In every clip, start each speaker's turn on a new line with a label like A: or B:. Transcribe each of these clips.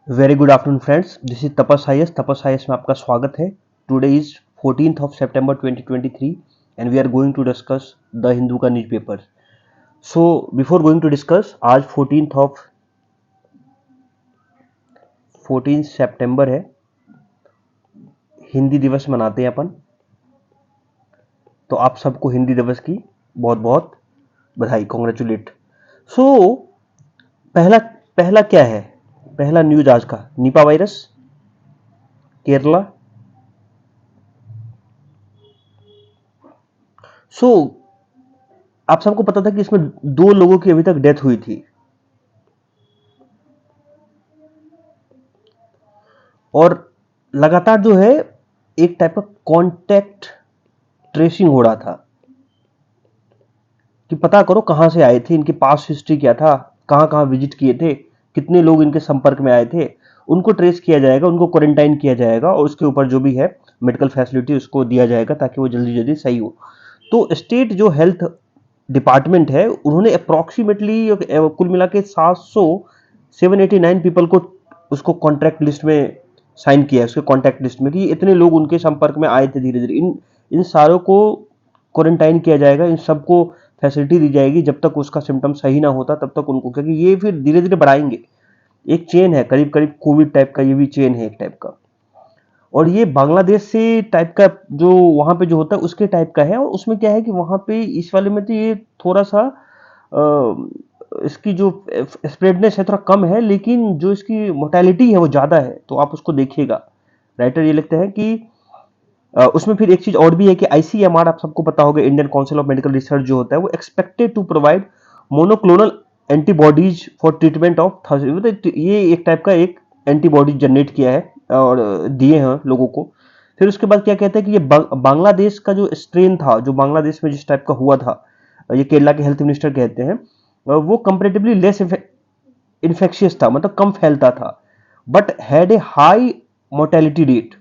A: Very good afternoon friends, this is Tapas IAS. Tapas IAS में आपका स्वागत है। Today is 14th of September 2023 and we are going to discuss the Hindu का newspaper. So before going to discuss, आज 14 सितंबर है, हिंदी दिवस मनाते हैं अपन। तो आप सबको हिंदी दिवस की बहुत बहुत बधाई, कॉन्ग्रेचुलेट। सो पहला पहला क्या है, पहला न्यूज आज का, निपा वायरस केरला। सो आप सबको पता था कि इसमें 2 लोगों की अभी तक डेथ हुई थी और लगातार जो है एक टाइप का कांटेक्ट ट्रेसिंग हो रहा था कि पता करो कहां से आए थे, इनकी पास्ट हिस्ट्री क्या था, कहां कहां विजिट किए थे, कितने लोग इनके संपर्क में आए थे। उनको ट्रेस किया जाएगा, उनको क्वारंटाइन किया जाएगा और उसके ऊपर जो भी है मेडिकल फैसिलिटी उसको दिया जाएगा ताकि वो जल्दी जल्दी सही हो। तो स्टेट जो हेल्थ डिपार्टमेंट है उन्होंने अप्रोक्सीमेटली कुल मिला के 789 पीपल को उसको कॉन्ट्रैक्ट लिस्ट में साइन किया है, उसके कॉन्टैक्ट लिस्ट में, कि इतने लोग उनके संपर्क में आए थे। धीरे धीरे इन सारों को क्वारंटाइन किया जाएगा, इन सबको फैसिलिटी दी जाएगी जब तक उसका सिम्टम सही ना होता तब तक उनको, क्योंकि ये फिर धीरे धीरे बढ़ाएंगे। एक चेन है, करीब करीब कोविड टाइप का ये भी चेन है एक टाइप का। और ये बांग्लादेश से टाइप का जो वहां पे जो होता है उसके टाइप का है। और उसमें क्या है कि वहां पे इस वाले में तो ये थोड़ा सा इसकी जो स्प्रेडनेस है थोड़ा कम है, लेकिन जो इसकी मोर्टेलिटी है वो ज्यादा है। तो आप उसको देखिएगा। राइटर ये लिखते हैं कि उसमें फिर एक चीज और भी है कि आईसीएमआर, आप सबको पता होगा, Indian council of medical research जो होता है, वो expected to provide monoclonal antibodies for treatment of, ये एक टाइप का एक एंटीबॉडीज जनरेट किया है और दिए हैं लोगों को। फिर उसके बाद क्या कहते हैं कि ये बांग्लादेश का जो स्ट्रेन था, जो बांग्लादेश में जिस टाइप का हुआ था, ये केरला के हेल्थ मिनिस्टर कहते हैं, वो कंपेरेटिवली लेस इन्फेक्शियस था, मतलब कम फैलता था, but had a high mortality rate.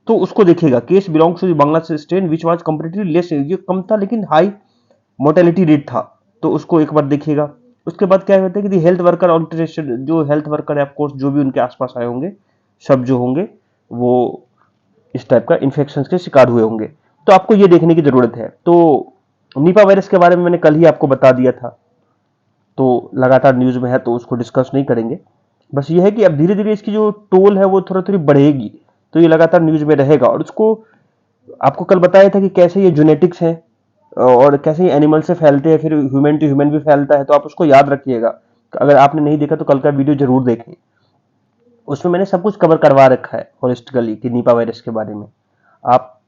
A: तो उसको देखिएगा, case belongs to Bangladesh strain which was comparatively less, ये कम था लेकिन हाई मोर्टेलिटी रेट था। तो उसको एक बार देखिएगा। उसके बाद क्या होता है कि हेल्थ वर्कर ऑल्टरेशन, जो हेल्थ वर्कर है ऑफकोर्स, जो भी उनके आसपास आए होंगे, सब जो होंगे वो इस टाइप का इन्फेक्शन के शिकार हुए होंगे। तो आपको ये देखने की जरूरत है। तो निपा वायरस के बारे में मैंने कल ही आपको बता दिया था, तो लगातार न्यूज में है तो उसको डिस्कस नहीं करेंगे। बस ये है कि अब धीरे धीरे इसकी जो टोल है वो थोड़ा थोड़ी बढ़ेगी, तो ये लगातार न्यूज में रहेगा। और उसको आपको कल बताया था कि कैसे ये जेनेटिक्स है और कैसे ये एनिमल से फैलते हैं, फिर ह्यूमन टू ह्यूमन भी फैलता है। तो आप उसको याद रखिएगा। अगर आपने नहीं देखा तो कल का वीडियो जरूर देखें, उसमें मैंने सब कुछ कवर करवा रखा है होलिस्टिकली कि निपा वायरस के बारे में। आप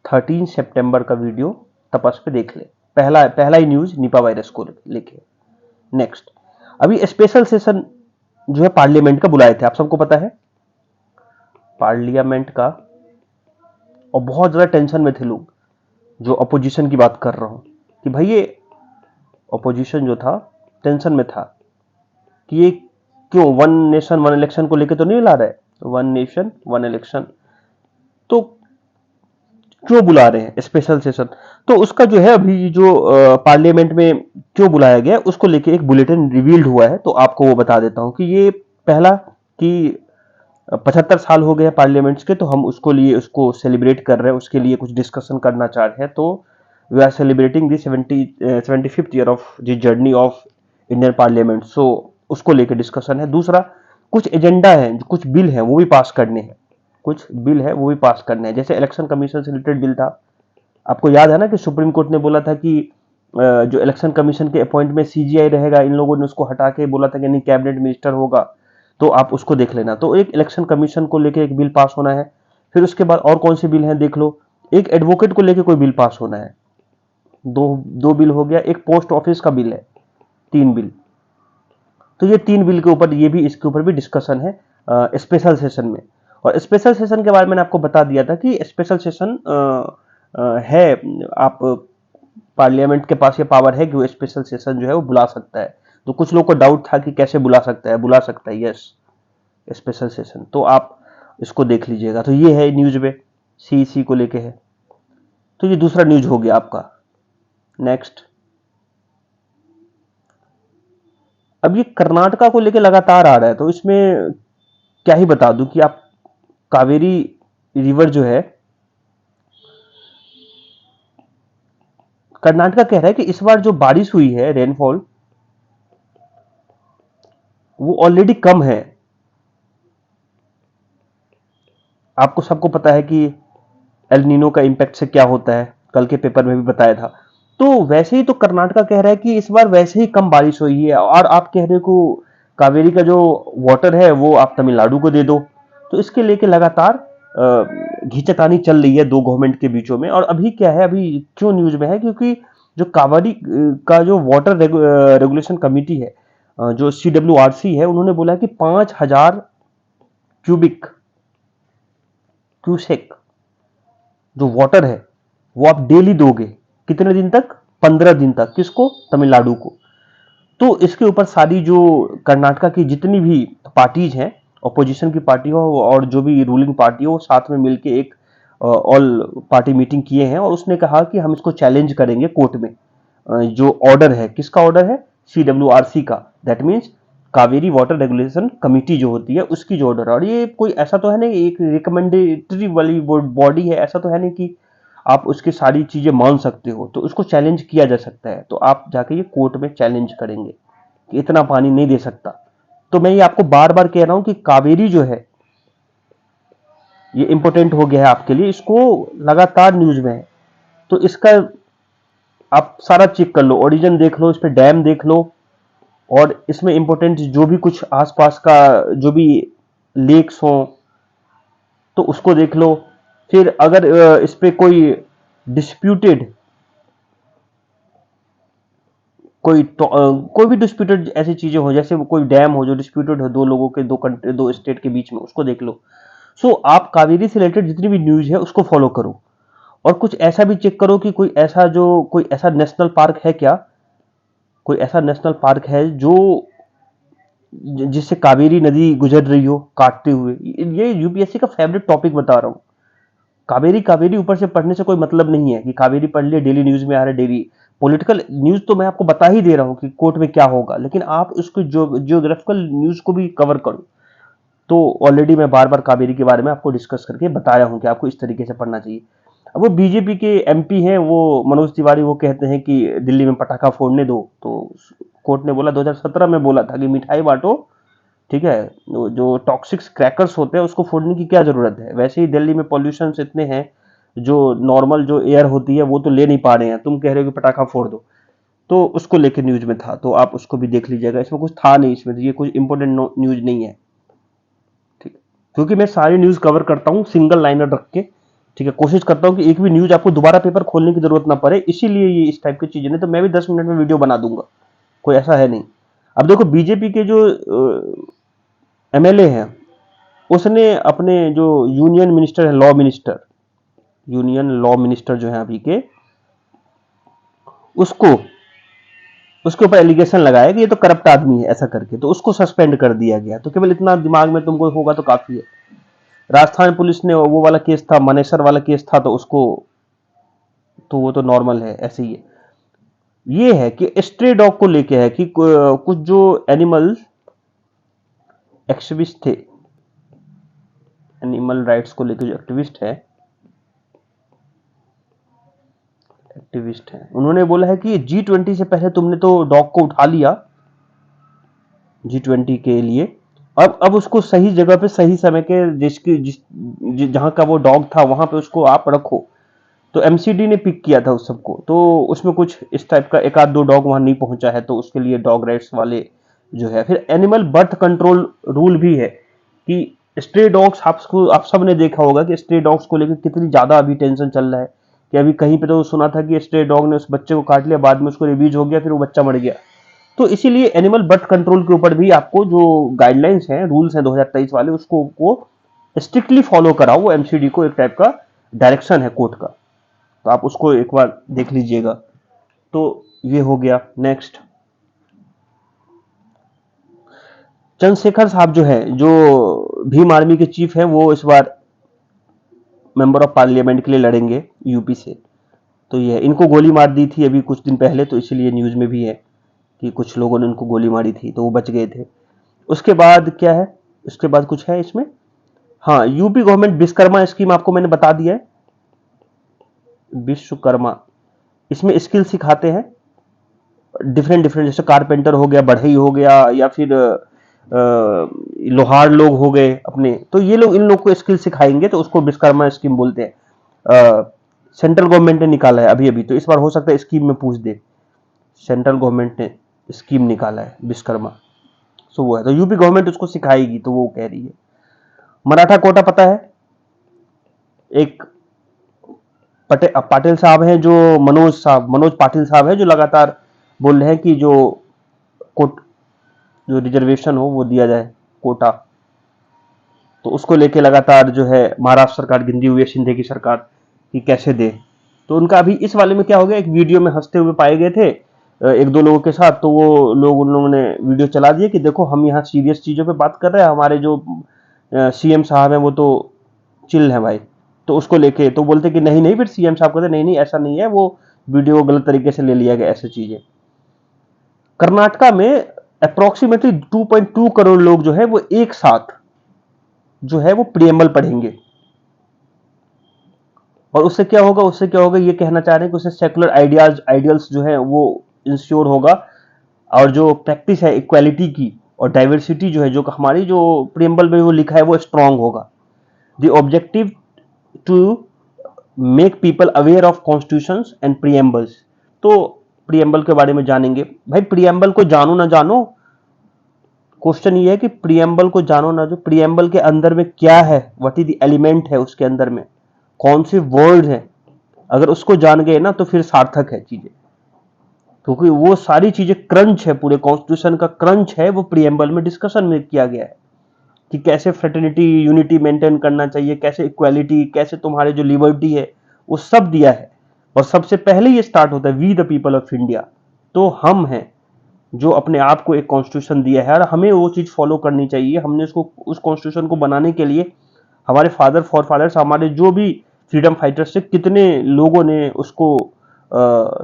A: 13 सितंबर का वीडियो तपस पे देख ले, पहला पहला ही न्यूज निपा वायरस को लेके। नेक्स्ट, अभी स्पेशल सेशन जो है पार्लियामेंट का बुलाए थे, आप सबको पता है, पार्लियामेंट का। और बहुत ज्यादा टेंशन में थे लोग, जो अपोजिशन की बात कर रहा हूं, कि भाई ये अपोजिशन जो था टेंशन में था कि ये क्यों वन नेशन वन इलेक्शन को लेके तो नहीं ला रहा है, वन नेशन वन इलेक्शन, तो क्यों बुला रहे हैं स्पेशल सेशन। तो उसका जो है अभी जो पार्लियामेंट में क्यों बुलाया गया उसको लेके एक बुलेटिन रिवील्ड हुआ है, तो आपको वो बता देता हूं कि ये पहला कि 75 साल हो गए पार्लियामेंट्स के, तो हम उसको लिए उसको सेलिब्रेट कर रहे हैं, उसके लिए कुछ डिस्कशन करना चाह रहे हैं। तो we are celebrating the 75th year of the journey of Indian parliament. So उसको लेकर डिस्कशन है। दूसरा, कुछ एजेंडा है, कुछ बिल है वो भी पास करने हैं, कुछ बिल है वो भी पास करने हैं। जैसे इलेक्शन कमीशन से रिलेटेड बिल था, आपको याद है ना कि सुप्रीम कोर्ट ने बोला था कि जो इलेक्शन कमीशन के अपॉइंट में सीजीआई रहेगा, इन लोगों ने उसको हटा के बोला था कि नहीं कैबिनेट मिनिस्टर होगा। तो आप उसको देख लेना। तो एक इलेक्शन कमीशन को लेके एक बिल पास होना है। फिर उसके बाद और कौन से बिल हैं देख लो। एक एडवोकेट को लेके कोई बिल पास होना है, दो दो बिल हो गया। एक पोस्ट ऑफिस का बिल है, 3 बिल। तो ये 3 बिल के ऊपर, ये भी इसके ऊपर भी डिस्कशन है स्पेशल सेशन में। और स्पेशल सेशन के बारे में मैंने आपको बता दिया था कि स्पेशल सेशन है, आप पार्लियामेंट के पास ये पावर है कि वो स्पेशल सेशन जो है वो बुला सकता है। तो कुछ लोग को डाउट था कि कैसे बुला सकता है, बुला सकता है, यस, स्पेशल सेशन। तो आप इसको देख लीजिएगा। तो ये है न्यूज में, सीईसी को लेके है। तो ये दूसरा न्यूज हो गया आपका। नेक्स्ट, अब ये कर्नाटका को लेके लगातार आ रहा है, तो इसमें क्या ही बता दूं कि आप कावेरी रिवर जो है, कर्नाटका कह रहा है कि इस बार जो बारिश हुई है, रेनफॉल, वो ऑलरेडी कम है। आपको सबको पता है कि एल नीनो का इंपैक्ट से क्या होता है, कल के पेपर में भी बताया था। तो वैसे ही तो कर्नाटका कह रहा है कि इस बार वैसे ही कम बारिश हुई है, और आप कह रहे हो को कावेरी का जो वाटर है वो आप तमिलनाडु को दे दो। तो इसके लेके लगातार घींचतानी चल रही है दो गवर्नमेंट के बीचों में। और अभी क्या है, अभी क्यों न्यूज में है, क्योंकि जो कावेरी का जो वाटर रेगुलेशन कमिटी है, जो CWRC है, उन्होंने बोला कि 5,000 क्यूबिक क्यूसेक जो वाटर है वो आप डेली दोगे। कितने दिन तक? 15 दिन तक। किसको? तमिलनाडु को। तो इसके ऊपर सारी जो कर्नाटका की जितनी भी पार्टीज हैं, ऑपोजिशन की पार्टी हो और जो भी रूलिंग पार्टी हो, वो साथ में मिलकर एक ऑल पार्टी मीटिंग किए हैं, और उसने कहा कि हम इसको चैलेंज करेंगे कोर्ट में। जो ऑर्डर है, किसका ऑर्डर है? CWRC का। That means Kaveri water regulation committee जो होती है उसकी जो ऑर्डर है। और ये कोई ऐसा तो है नहीं, एक रिकमेंडेटरी वाली बॉडी है, ऐसा तो है नहीं कि आप उसकी सारी चीजें मान सकते हो। तो उसको चैलेंज किया जा सकता है। तो आप जाके ये कोर्ट में चैलेंज करेंगे कि इतना पानी नहीं दे सकता। तो मैं ये आपको बार बार कह रहा हूं कि कावेरी जो है ये इंपॉर्टेंट हो गया है आपके लिए, इसको लगातार न्यूज में है। तो इसका आप सारा चेक कर लो, ओरिजिन देख लो, इस पे डैम देख लो, और इसमें इंपॉर्टेंट जो भी कुछ आसपास का जो भी लेक्स हो तो उसको देख लो। फिर अगर इस पे कोई डिस्प्यूटेड कोई भी डिस्प्यूटेड ऐसी चीजें हो, जैसे कोई डैम हो जो डिस्प्यूटेड हो दो लोगों के, दो कंट्री, दो स्टेट के बीच में, उसको देख लो। सो आप कावेरी से रिलेटेड जितनी भी न्यूज है उसको फॉलो करो। और कुछ ऐसा भी चेक करो कि कोई ऐसा नेशनल पार्क है क्या, कोई ऐसा नेशनल पार्क है जो जिससे कावेरी नदी गुजर रही हो काटते हुए। ये यूपीएससी का फेवरेट टॉपिक बता रहा हूँ। कावेरी कावेरी ऊपर से पढ़ने से कोई मतलब नहीं है कि कावेरी पढ़ लिया, डेली न्यूज में आ रहा है, डेली पॉलिटिकल न्यूज तो मैं आपको बता ही दे रहा हूँ कि कोर्ट में क्या होगा, लेकिन आप उसको जियोग्राफिकल न्यूज को भी कवर करो। तो ऑलरेडी मैं बार बार कावेरी के बारे में आपको डिस्कस करके बताया हूं कि आपको इस तरीके से पढ़ना चाहिए। अब वो बीजेपी के MP हैं, वो मनोज तिवारी, वो कहते हैं कि दिल्ली में पटाखा फोड़ने दो। तो कोर्ट ने बोला, 2017 में बोला था कि मिठाई बांटो, ठीक है, जो टॉक्सिक क्रैकर्स होते हैं उसको फोड़ने की क्या जरूरत है। वैसे ही दिल्ली में पॉल्यूशन इतने हैं, जो नॉर्मल जो एयर होती है वो तो ले नहीं पा रहे हैं, तुम कह रहे हो कि पटाखा फोड़ दो। तो उसको लेकर न्यूज में था, तो आप उसको भी देख लीजिएगा। इसमें कुछ था नहीं, इसमें ये कुछ इंपॉर्टेंट न्यूज नहीं है, ठीक है। क्योंकि मैं सारी न्यूज कवर करता हूँ सिंगल लाइनर रख के, ठीक है। कोशिश करता हूँ कि एक भी न्यूज आपको दोबारा पेपर खोलने की जरूरत ना पड़े, इसीलिए ये इस टाइप की चीजें। नहीं तो मैं भी 10 मिनट में वीडियो बना दूंगा, कोई ऐसा है नहीं। अब देखो, बीजेपी के जो MLA हैं, उसने अपने जो यूनियन मिनिस्टर है, law minister, union law minister जो है अभी के, उसको उसके ऊपर एलिगेशन लगाया कि ये तो करप्ट आदमी है ऐसा करके, तो उसको सस्पेंड कर दिया गया। तो केवल इतना दिमाग में तुमको होगा तो काफी है। राजस्थान पुलिस ने वो वाला केस था, मनेसर वाला केस था, तो उसको, तो वो तो नॉर्मल है, ऐसे ही है। ये है कि स्ट्रे डॉग को लेके है कि कुछ जो एनिमल एक्टिविस्ट थे, एनिमल राइट्स को लेके जो एक्टिविस्ट हैं, उन्होंने बोला है कि G20 से पहले तुमने तो डॉग को उठा लिया G20 के लिए, अब उसको सही जगह पे सही समय के जहां का वो डॉग था वहां पे उसको आप रखो। तो MCD ने पिक किया था उस सबको, तो उसमें कुछ इस टाइप का एक आध दो डॉग वहां नहीं पहुंचा है, तो उसके लिए डॉग राइट्स वाले जो है। फिर एनिमल बर्थ कंट्रोल रूल भी है कि स्ट्रे डॉग्स, आप सब ने देखा होगा कि स्ट्रे डॉग्स को लेकर कितनी ज्यादा अभी टेंशन चल रहा है। कि अभी कहीं पे तो सुना था कि स्ट्रे डॉग ने उस बच्चे को काट लिया, बाद में उसको रेबीज हो गया, फिर वो बच्चा मर गया। तो इसीलिए एनिमल बर्थ कंट्रोल के ऊपर भी आपको जो गाइडलाइंस हैं, रूल्स हैं 2023 वाले, उसको को स्ट्रिक्टली फॉलो कराओ। वो MCD को एक टाइप का डायरेक्शन है कोर्ट का, तो आप उसको एक बार देख लीजिएगा। तो ये हो गया। नेक्स्ट, चंद्रशेखर साहब जो है, जो भीम आर्मी के चीफ हैं, वो इस बार मेंबर ऑफ पार्लियामेंट के लिए लड़ेंगे यूपी से। तो ये इनको गोली मार दी थी अभी कुछ दिन पहले, तो इसीलिए न्यूज में भी है कि कुछ लोगों ने उनको गोली मारी थी, तो वो बच गए थे। उसके बाद क्या है, इसके बाद कुछ है इसमें, हाँ यूपी गवर्नमेंट विश्वकर्मा स्कीम आपको मैंने बता दिया है, विश्वकर्मा, इसमें स्किल सिखाते हैं डिफरेंट डिफरेंट, जैसे कारपेंटर हो गया, बढ़ई हो गया, या फिर लोहार लोग हो गए अपने, तो ये लोग इन लोग को स्किल सिखाएंगे, तो उसको विश्वकर्मा स्कीम बोलते हैं। सेंट्रल गवर्नमेंट ने निकाला है अभी अभी, तो इस बार हो सकता है स्कीम में पूछ दे, सेंट्रल गवर्नमेंट ने स्कीम निकाला है विश्वकर्मा, सो वो है, तो यूपी गवर्नमेंट उसको सिखाएगी, तो वो कह रही है। मराठा कोटा पता है, एक पाटिल साहब हैं, जो मनोज पाटिल साहब हैं, जो लगातार बोल रहे हैं कि जो कोट जो रिजर्वेशन हो वो दिया जाए, कोटा, तो उसको लेके लगातार जो है महाराष्ट्र सरकार गिंदी हुई है, शिंदे की सरकार, कि कैसे दे। तो उनका अभी इस वाले में क्या हो गया, एक वीडियो में हंसते हुए पाए गए थे एक दो लोगों के साथ, तो वो लोग उन लोगों ने वीडियो चला दिए कि देखो हम यहाँ सीरियस चीजों पे बात कर रहे हैं, हमारे जो सीएम साहब हैं वो तो चिल है भाई, तो उसको लेके तो बोलते कि नहीं नहीं, फिर सीएम साहब कहते नहीं नहीं ऐसा नहीं है, वो वीडियो गलत तरीके से ले लिया गया, ऐसी चीजें। कर्नाटका में अप्रोक्सीमेटली 2.2 करोड़ लोग जो है वो एक साथ जो है वो प्रियम्बल पढ़ेंगे, और उससे क्या होगा, ये कहना चाह रहे हैं कि उससे सेकुलर आइडियल्स जो है वो इंश्योर होगा, और जो प्रैक्टिस है इक्वालिटी की और डाइवर्सिटी जो है, जो हमारी जो प्रियम्बल में वो लिखा है वो स्ट्रांग होगा। The objective to make people aware of constitutions and preambles, तो प्रियम्बल के बारे में जानेंगे। भाई प्रियम्बल को जानो ना जानो, क्वेश्चन ये है कि प्रियम्बल को जानो ना, जो प्रियम्बल के अंदर में क्या है, व्हाट इज द एलिमेंट है उसके अंदर में, कौन से वर्ड है, अगर उसको जान गए ना तो फिर सार्थक है चीजें, क्योंकि वो सारी चीजें क्रंच है, पूरे कॉन्स्टिट्यूशन का क्रंच है, वो प्रियम्बल में डिस्कशन में किया गया है कि कैसे फ्रेटर्निटी यूनिटी मेंटेन करना चाहिए, कैसे इक्वालिटी, कैसे तुम्हारे जो लिबर्टी है वो सब दिया है। और सबसे पहले ये स्टार्ट होता है we the people of India, तो हम हैं जो अपने आप को एक कॉन्स्टिट्यूशन दिया है, और हमें वो चीज फॉलो करनी चाहिए। हमने उसको, उस कॉन्स्टिट्यूशन को बनाने के लिए हमारे फादर्स, हमारे जो भी फ्रीडम फाइटर्स थे, कितने लोगों ने उसको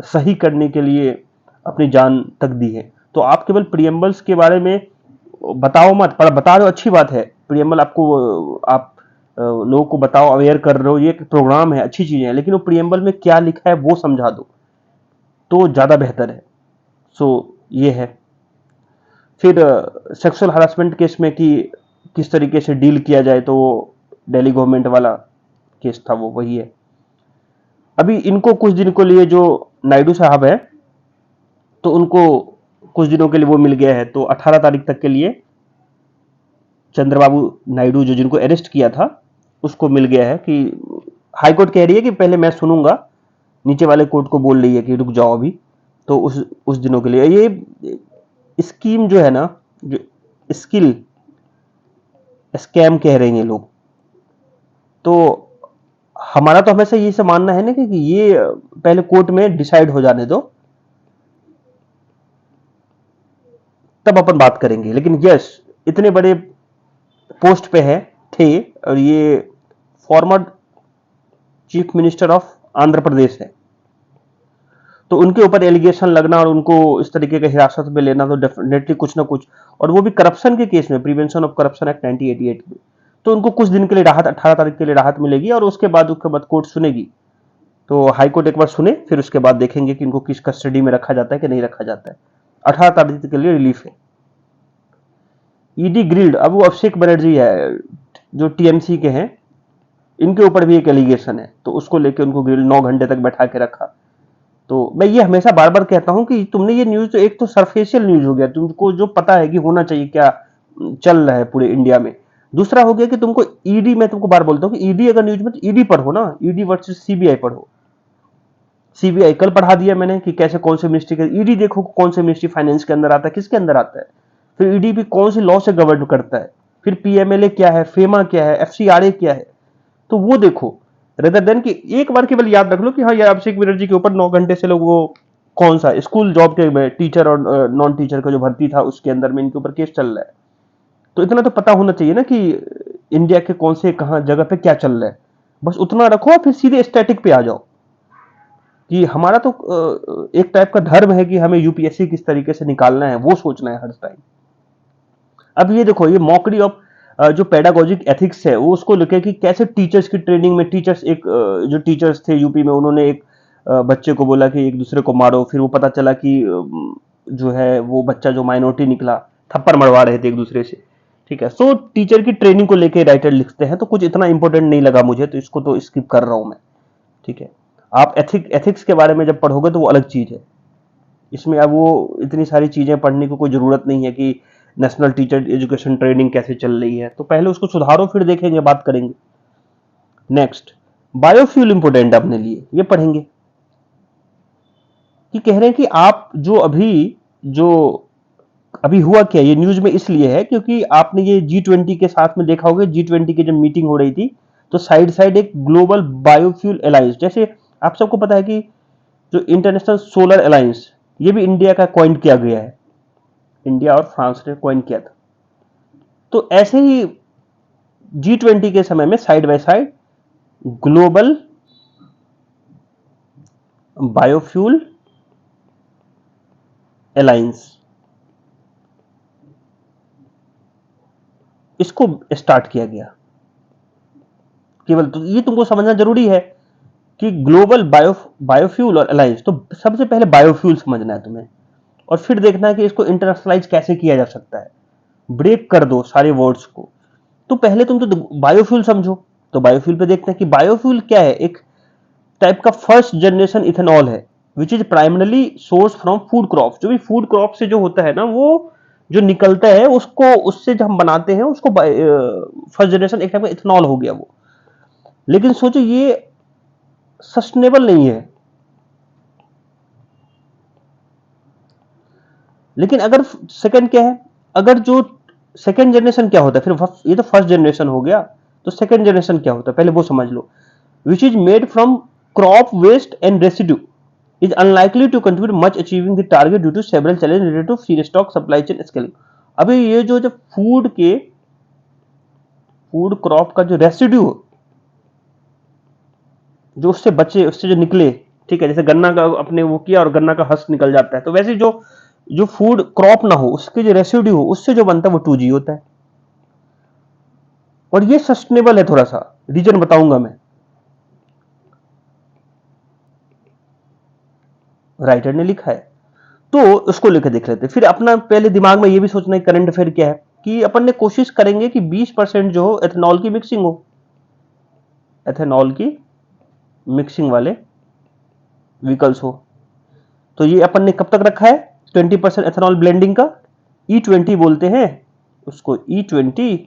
A: सही करने के लिए अपनी जान तक दी है। तो आप केवल प्रियम्बल्स के बारे में बताओ मत, पर बता रहे हो अच्छी बात है, प्रियम्बल आपको आप लोगों को बताओ, अवेयर कर रहे हो, ये एक प्रोग्राम है, अच्छी चीज है, लेकिन वो प्रियम्बल में क्या लिखा है वो समझा दो तो ज्यादा बेहतर है। सो ये है। फिर सेक्सुअल हरासमेंट केस में कि किस तरीके से डील किया जाए, तो वो दिल्ली गवर्नमेंट वाला केस था, वो वही है। अभी इनको कुछ दिन को लिए, जो नायडू साहब है, तो उनको कुछ दिनों के लिए वो मिल गया है, तो 18 तारीख तक के लिए चंद्रबाबू नायडू, जो जिनको अरेस्ट किया था, उसको मिल गया है कि हाईकोर्ट कह रही है कि पहले मैं सुनूंगा, नीचे वाले कोर्ट को बोल रही है कि रुक जाओ अभी, तो उस दिनों के लिए ये स्कीम जो है ना, जो स्किल स्कैम कह रहे हैं लोग, तो हमारा तो हमेशा ये से मानना है ना कि ये पहले कोर्ट में डिसाइड हो जाने दो, तब अपन बात करेंगे। लेकिन यस, इतने बड़े पोस्ट पे है थे, और ये former chief minister of Andhra Pradesh है, तो उनके ऊपर एलिगेशन लगना और उनको इस तरीके के हिरासत में लेना, तो डेफिनेटली कुछ ना कुछ, और वो भी करप्शन के केस में, प्रिवेंशन ऑफ करप्शन एक्ट 1988 में, तो उनको कुछ दिन के लिए राहत, 18 तारीख के लिए राहत मिलेगी, और उसके बाद कोर्ट सुनेगी। तो हाई कोर्ट एक बार सुने, फिर उसके बाद देखेंगे कि इनको किस कस्टडी में रखा जाता है कि नहीं रखा जाता है। 18 तारीख के लिए रिलीफ है। ईडी ग्रिल्ड, अब वो अभिषेक बनर्जी है जो टीएमसी के हैं, इनके ऊपर भी एक एलिगेशन है, तो उसको लेके उनको ग्रिल्ड 9 घंटे तक बैठा के रखा। तो मैं ये हमेशा बार बार कहता हूं कि तुमने ये न्यूज, तो एक तो सरफेशियल न्यूज हो गया, तुमको जो पता है कि होना चाहिए क्या चल रहा है पूरे इंडिया में। दूसरा हो गया कि तुमको ईडी, मैं तुमको बार बोलता हूं कि ईडी अगर न्यूज में, तो ईडी पढ़ो ना, ईडी वर्सेस सीबीआई पढ़ो। सीबीआई कल पढ़ा दिया मैंने कि कैसे कौन से मिनिस्ट्री के, ईडी देखो कौन से मिनिस्ट्री फाइनेंस के अंदर आता है, किसके अंदर आता है, फिर ईडी भी कौन सी लॉ से गवर्न करता है, फिर पीएमएलए क्या है, फेमा क्या है, एफसीआरए क्या है, तो वो देखो, रेदर देन कि एक बार केवल याद रख लो कि हाँ यार अभिषेक बनर्जी के ऊपर 9 घंटे से लोग, वो कौन सा स्कूल जॉब के टीचर और नॉन टीचर का जो भर्ती था उसके अंदर में इनके ऊपर केस चल रहा है। तो इतना तो पता होना चाहिए ना कि इंडिया के कौन से कहां जगह पे क्या चल रहा है, बस उतना रखो, फिर सीधे स्टैटिक पे आ जाओ कि हमारा तो एक टाइप का धर्म है कि हमें यूपीएससी किस तरीके से निकालना है वो सोचना है हर टाइम। अब ये देखो, ये मॉकरी ऑफ जो पेडागोजिक एथिक्स है वो उसको लेके कि कैसे टीचर्स की ट्रेनिंग में टीचर्स एक जो टीचर्स थे यूपी में उन्होंने एक बच्चे को बोला कि एक दूसरे को मारो, फिर वो पता चला कि जो है वो बच्चा जो माइनॉरिटी निकला, थप्पड़ मरवा रहे थे एक दूसरे से। ठीक है, सो टीचर की ट्रेनिंग को लेके राइटर लिखते हैं, तो कुछ इतना इंपॉर्टेंट नहीं लगा मुझे, तो इसको तो स्किप कर रहा हूं मैं। ठीक है, आप एथिक्स के बारे में जब पढ़ोगे तो वो अलग चीज है। इसमें अब वो इतनी सारी चीजें पढ़ने की कोई जरूरत नहीं है कि नेशनल टीचर एजुकेशन ट्रेनिंग कैसे चल रही है, तो पहले उसको सुधारो फिर देखेंगे, बात करेंगे। नेक्स्ट, बायोफ्यूल इंपोर्टेंट अपने लिए, ये पढ़ेंगे कि कह रहे हैं कि आप जो अभी हुआ क्या, ये न्यूज में इसलिए है क्योंकि आपने ये G20 के साथ में देखा होगा, G20 की जब मीटिंग हो रही थी तो साइड साइड एक ग्लोबल बायोफ्यूल अलायंस, जैसे आप सबको पता है कि जो इंटरनेशनल सोलर अलायंस, ये भी इंडिया का कॉइन किया गया है, इंडिया और फ्रांस ने कॉइन किया था। तो ऐसे ही G20 के समय में side by side global biofuel alliance, इसको स्टार्ट किया गया। केवल तो ये तुमको समझना जरूरी है कि ग्लोबल बायोफ्यूल और अलायंस, तो सबसे पहले बायोफ्यूल समझना है तुम्हें, और फिर देखना है कि इसको इंटरनेशनलाइज कैसे किया जा सकता है, ब्रेक कर दो सारे वर्ड्स को। तो पहले तुम तो बायोफ्यूल समझो, तो बायोफ्यूल पे देखते हैं कि बायोफ्यूल क्या है। एक टाइप का फर्स्ट जनरेशन इथेनॉल है which is primarily source from food crop. जो भी फूड क्रॉप से जो होता है ना, वो जो निकलता है उसको, उससे जो हम बनाते हैं उसको फर्स्ट जनरेशन एक टाइप का इथेनॉल हो गया वो। लेकिन सोचो ये सस्टेनेबल नहीं है। लेकिन अगर सेकंड क्या है, अगर जो सेकंड जनरेशन क्या होता है, फिर ये तो फर्स्ट जनरेशन हो गया, तो सेकंड जनरेशन क्या होता है पहले वो समझ लो। Which is made from crop waste and residue is unlikely to contribute much achieving the target due to several challenges related to feed stock supply chain scaling। अभी ये जो जब फूड क्रॉप का जो रेसिड्यू, जो उससे बचे, उससे जो निकले, ठीक है, जैसे गन्ना का अपने वो किया और गन्ना का हस्क निकल जाता है, तो वैसे जो जो फूड क्रॉप ना हो उसके जो रेसिड्यू हो उससे जो बनता है वो 2G होता है। और ये सस्टेनेबल है, थोड़ा सा रीजन बताऊंगा मैं, राइटर ने लिखा है, तो उसको लेकर देख लेते हैं। फिर अपना पहले दिमाग में ये भी सोचना है करंट अफेयर क्या है, कि अपन ने कोशिश करेंगे कि 20% जो हो एथेनॉल की मिक्सिंग हो, एथेनॉल की मिक्सिंग वाले व्हीकल्स हो। तो ये अपन ने कब तक रखा है, 20% एथेनॉल ब्लेंडिंग का, E20 बोलते हैं उसको, E20,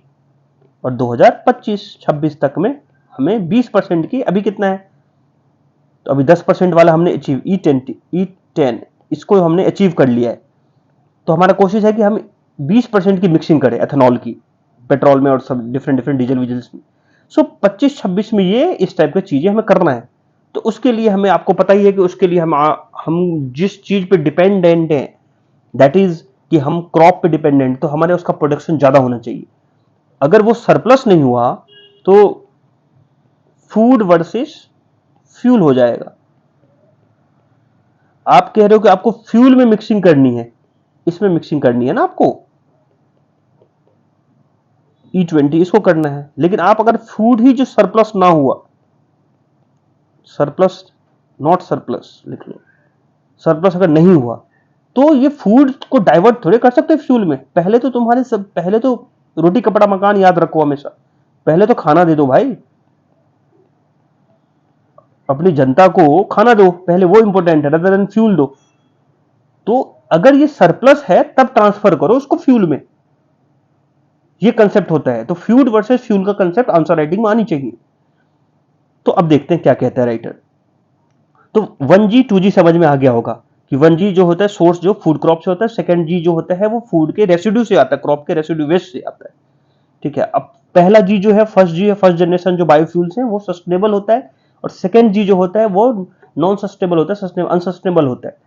A: और 2025-26 तक में हमें 20% की, अभी कितना है, तो अभी 10% वाला हमने अचीव, E10 इसको हमने अचीव कर लिया है। तो हमारा कोशिश है कि हम 20% की मिक्सिंग करें एथेनॉल की पेट्रोल में और सब डिफरेंट डिफरेंट डीजल वीजल्स में। सो 25-26 में ये इस टाइप की चीजें हमें करना है। तो उसके लिए हमें, आपको पता ही है कि उसके लिए हम जिस चीज पे डिपेंडेंट हैं, दैट इज कि हम क्रॉप पे डिपेंडेंट, तो हमारे उसका प्रोडक्शन ज्यादा होना चाहिए। अगर वो सरप्लस नहीं हुआ तो फूड वर्सेस फ्यूल हो जाएगा। आप कह रहे हो कि आपको फ्यूल में मिक्सिंग करनी है, इसमें मिक्सिंग करनी है ना आपको, E20 इसको करना है। लेकिन आप अगर फूड ही जो सरप्लस ना हुआ, सरप्लस, नॉट सरप्लस लिख लो, सरप्लस अगर नहीं हुआ, तो ये फूड को डाइवर्ट थोड़े कर सकते फ्यूल में। पहले तो रोटी कपड़ा मकान याद रखो हमेशा, पहले तो खाना दे दो भाई, अपनी जनता को खाना दो पहले, वो इंपॉर्टेंट है रदर देन फ्यूल दो। तो अगर ये सरप्लस है तब ट्रांसफर करो उसको फ्यूल में, ये कंसेप्ट होता है। तो फ्यूड वर्सेस फ्यूल का कंसेप्ट आंसर राइटिंग में आनी चाहिए। तो अब देखते हैं क्या कहता है राइटर। तो 1G 2G समझ में आ गया होगा कि 1G जो होता है सोर्स जो फूड क्रॉप से होता है, सेकंड जी जो होता है वो फूड के रेसिड्यू से आता है, क्रॉप के रेसिड्यू वेस्ट से आता है। ठीक है, अब पहला जी जो है फर्स्ट जी है, फर्स्ट जनरेशन जो बायोफ्यूल्स हैं वो सस्टेनेबल होता है, और सेकंड जी जो होता है वो नॉन सस्टेनेबल होता है, अनसस्टेनेबल होता है।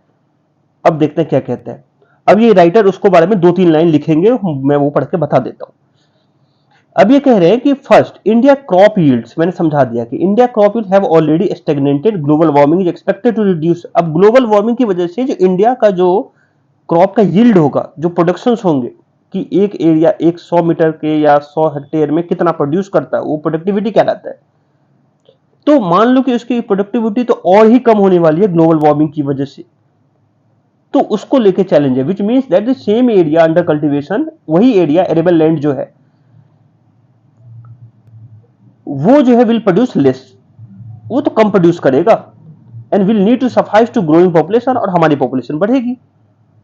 A: अब देखते हैं क्या कहता है। अब ये राइटर उसको बारे में 2-3 लाइन लिखेंगे, मैं वो पढ़ के बता देता हूं। अब ये कह रहे हैं कि फर्स्ट, इंडिया क्रॉप यील्ड्स, मैंने समझा दिया कि India crop yield have already stagnated, global warming is expected to reduce. अब ग्लोबल वार्मिंग की वजह से जो इंडिया का जो क्रॉप का यील्ड होगा, जो प्रोडक्शंस होंगे, कि एक एरिया एक 100 मीटर के या 100 हेक्टेयर में कितना प्रोड्यूस करता है, वो प्रोडक्टिविटी कहलाता है। तो मान लो कि उसकी प्रोडक्टिविटी तो और ही कम होने वाली है ग्लोबल वार्मिंग की वजह से, तो उसको लेके चैलेंज है, which means that the same area under cultivation, वही एरिया एरेबल लैंड जो है वो जो है विल प्रोड्यूस लेस, वो तो कम प्रोड्यूस करेगा, and will need to suffice to growing population, और हमारी पॉपुलेशन बढ़ेगी।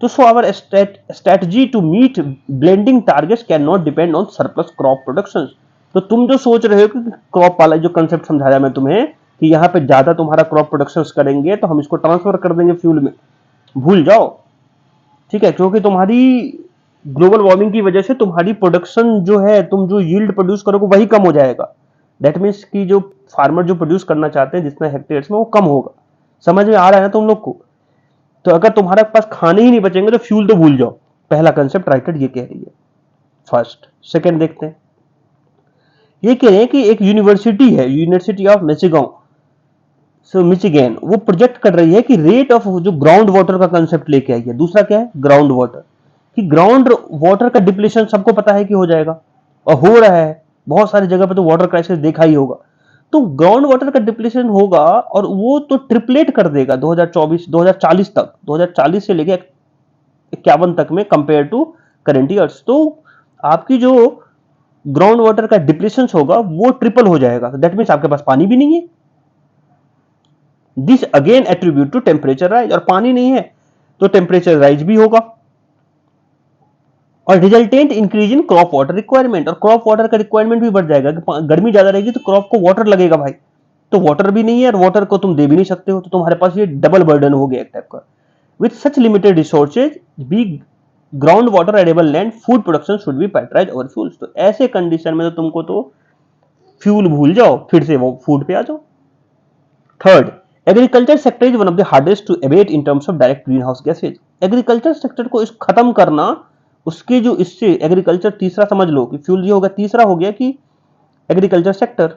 A: तो so our strategy to meet blending targets can not depend on surplus crop production. तो तुम जो सोच रहे हो कि क्रॉप वाला जो कंसेप्ट समझाया मैं तुम्हें कि यहाँ पे ज्यादा तुम्हारा क्रॉप प्रोडक्शन करेंगे तो हम इसको ट्रांसफर कर देंगे फ्यूल में, भूल जाओ। ठीक है, क्योंकि तुम्हारी ग्लोबल वार्मिंग की वजह से तुम्हारी प्रोडक्शन जो है, तुम जो यील्ड प्रोड्यूस करोगे वही कम हो जाएगा। दैट मीन्स कि जो फार्मर जो प्रोड्यूस करना चाहते हैं जितना हेक्टेयर्स में, वो कम होगा। समझ में आ रहा है ना तुम लोग को? तो अगर तुम्हारे पास खाने ही नहीं बचेंगे तो फ्यूल तो भूल जाओ। पहला कंसेप्ट राइटर ये कह रही है, फर्स्ट। सेकंड देखते हैं, ये कह रहे हैं कि एक यूनिवर्सिटी है, यूनिवर्सिटी ऑफ मिचिगन, वो प्रोजेक्ट कर रही है कि रेट ऑफ जो ग्राउंड वाटर का कंसेप्ट लेके आई है। दूसरा क्या है? ग्राउंड वाटर, कि ग्राउंड वाटर का डिप्लीशन सबको पता है कि हो जाएगा, और हो रहा है बहुत सारी जगह पे, तो वाटर क्राइसिस देखा ही होगा। तो ग्राउंड वाटर का डिप्लीशन होगा और वो तो ट्रिपलेट कर देगा 2040 तक, 2040 से लेकर 51 तक में कंपेयर टू करेंट ईयर्स। तो आपकी जो ग्राउंड वाटर का डिप्लीशन होगा वो ट्रिपल हो जाएगा। दैट मीन्स आपके पास पानी भी नहीं है। This again attribute to temperature rise, और पानी नहीं है तो टेम्परेचर राइज भी होगा, और resultant increase in crop water requirement, और क्रॉप वाटर का रिक्वायरमेंट भी बढ़ जाएगा कि गर्मी ज्यादा रहेगी तो क्रॉप को वाटर लगेगा भाई। तो वाटर भी नहीं है और वाटर को तुम दे भी नहीं सकते हो, तो तुम्हारे पास ये डबल बर्डन हो गया एक टाइप का। With such limited resources be ground water edible land food production should be prioritise over fuels. तो ऐसे कंडीशन में तो तुमको तो फ्यूल भूल जाओ, फिर से वो फूड पे आ जाओ। Third, agriculture sector is one of the hardest to abate in terms of direct greenhouse gases. Agriculture sector को इस खत्म करना, उसके जो इससे एग्रीकल्चर, तीसरा समझ लो कि फ्यूल ये होगा, तीसरा हो गया कि एग्रीकल्चर सेक्टर।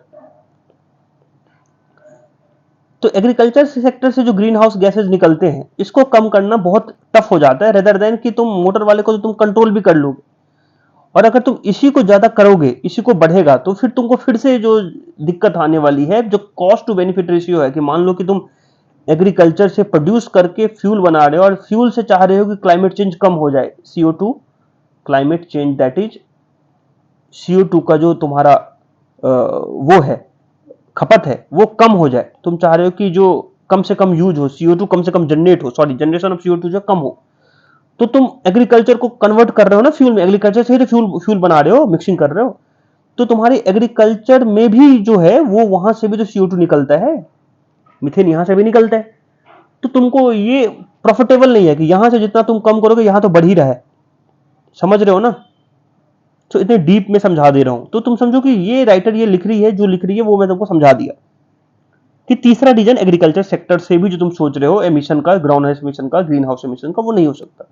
A: तो एग्रीकल्चर सेक्टर से जो ग्रीन हाउस गैसेज निकलते हैं, इसको कम करना बहुत टफ हो जाता है, रेदर देन कि तुम मोटर वाले को तो तुम कंट्रोल भी कर लोगे, और अगर तुम इसी को ज्यादा करोगे, इसी को बढ़ेगा, तो फिर तुमको फिर से जो दिक्कत आने वाली है, जो कॉस्ट टू बेनिफिट रेशियो है, कि मान लो कि तुम एग्रीकल्चर से प्रोड्यूस करके फ्यूल बना रहे हो और फ्यूल से चाह रहे हो कि क्लाइमेट चेंज कम हो जाए, CO2 climate change, that is CO2 का जो तुम्हारा वो है खपत है वो कम हो जाए। तुम चाह रहे हो कि जो कम से कम यूज हो, CO2 कम से कम जनरेट हो, सॉरी जनरेशन ऑफ CO2 जो कम हो, तो तुम एग्रीकल्चर को कन्वर्ट कर रहे हो ना फ्यूल में, एग्रीकल्चर से ही तो फ्यूल बना रहे हो, मिक्सिंग कर रहे हो, तो तुम्हारी एग्रीकल्चर में भी जो है वो वहां से भी तो CO2 निकलता है, मिथेन यहां से भी निकलता है। तो तुमको ये प्रॉफिटेबल नहीं है कि यहां से जितना तुम कम करोगे यहां तो बढ़ ही रहा है। समझ रहे हो ना? तो इतने डीप में समझा दे रहा हूं, तो तुम समझो कि ये राइटर ये लिख रही है, जो लिख रही है वो मैं तुमको समझा दिया कि तीसरा रीजन एग्रीकल्चर सेक्टर से भी जो तुम सोच रहे हो एमिशन का, ग्राउंड हाउस एमिशन का, ग्रीन हाउस एमिशन का, वो नहीं हो सकता।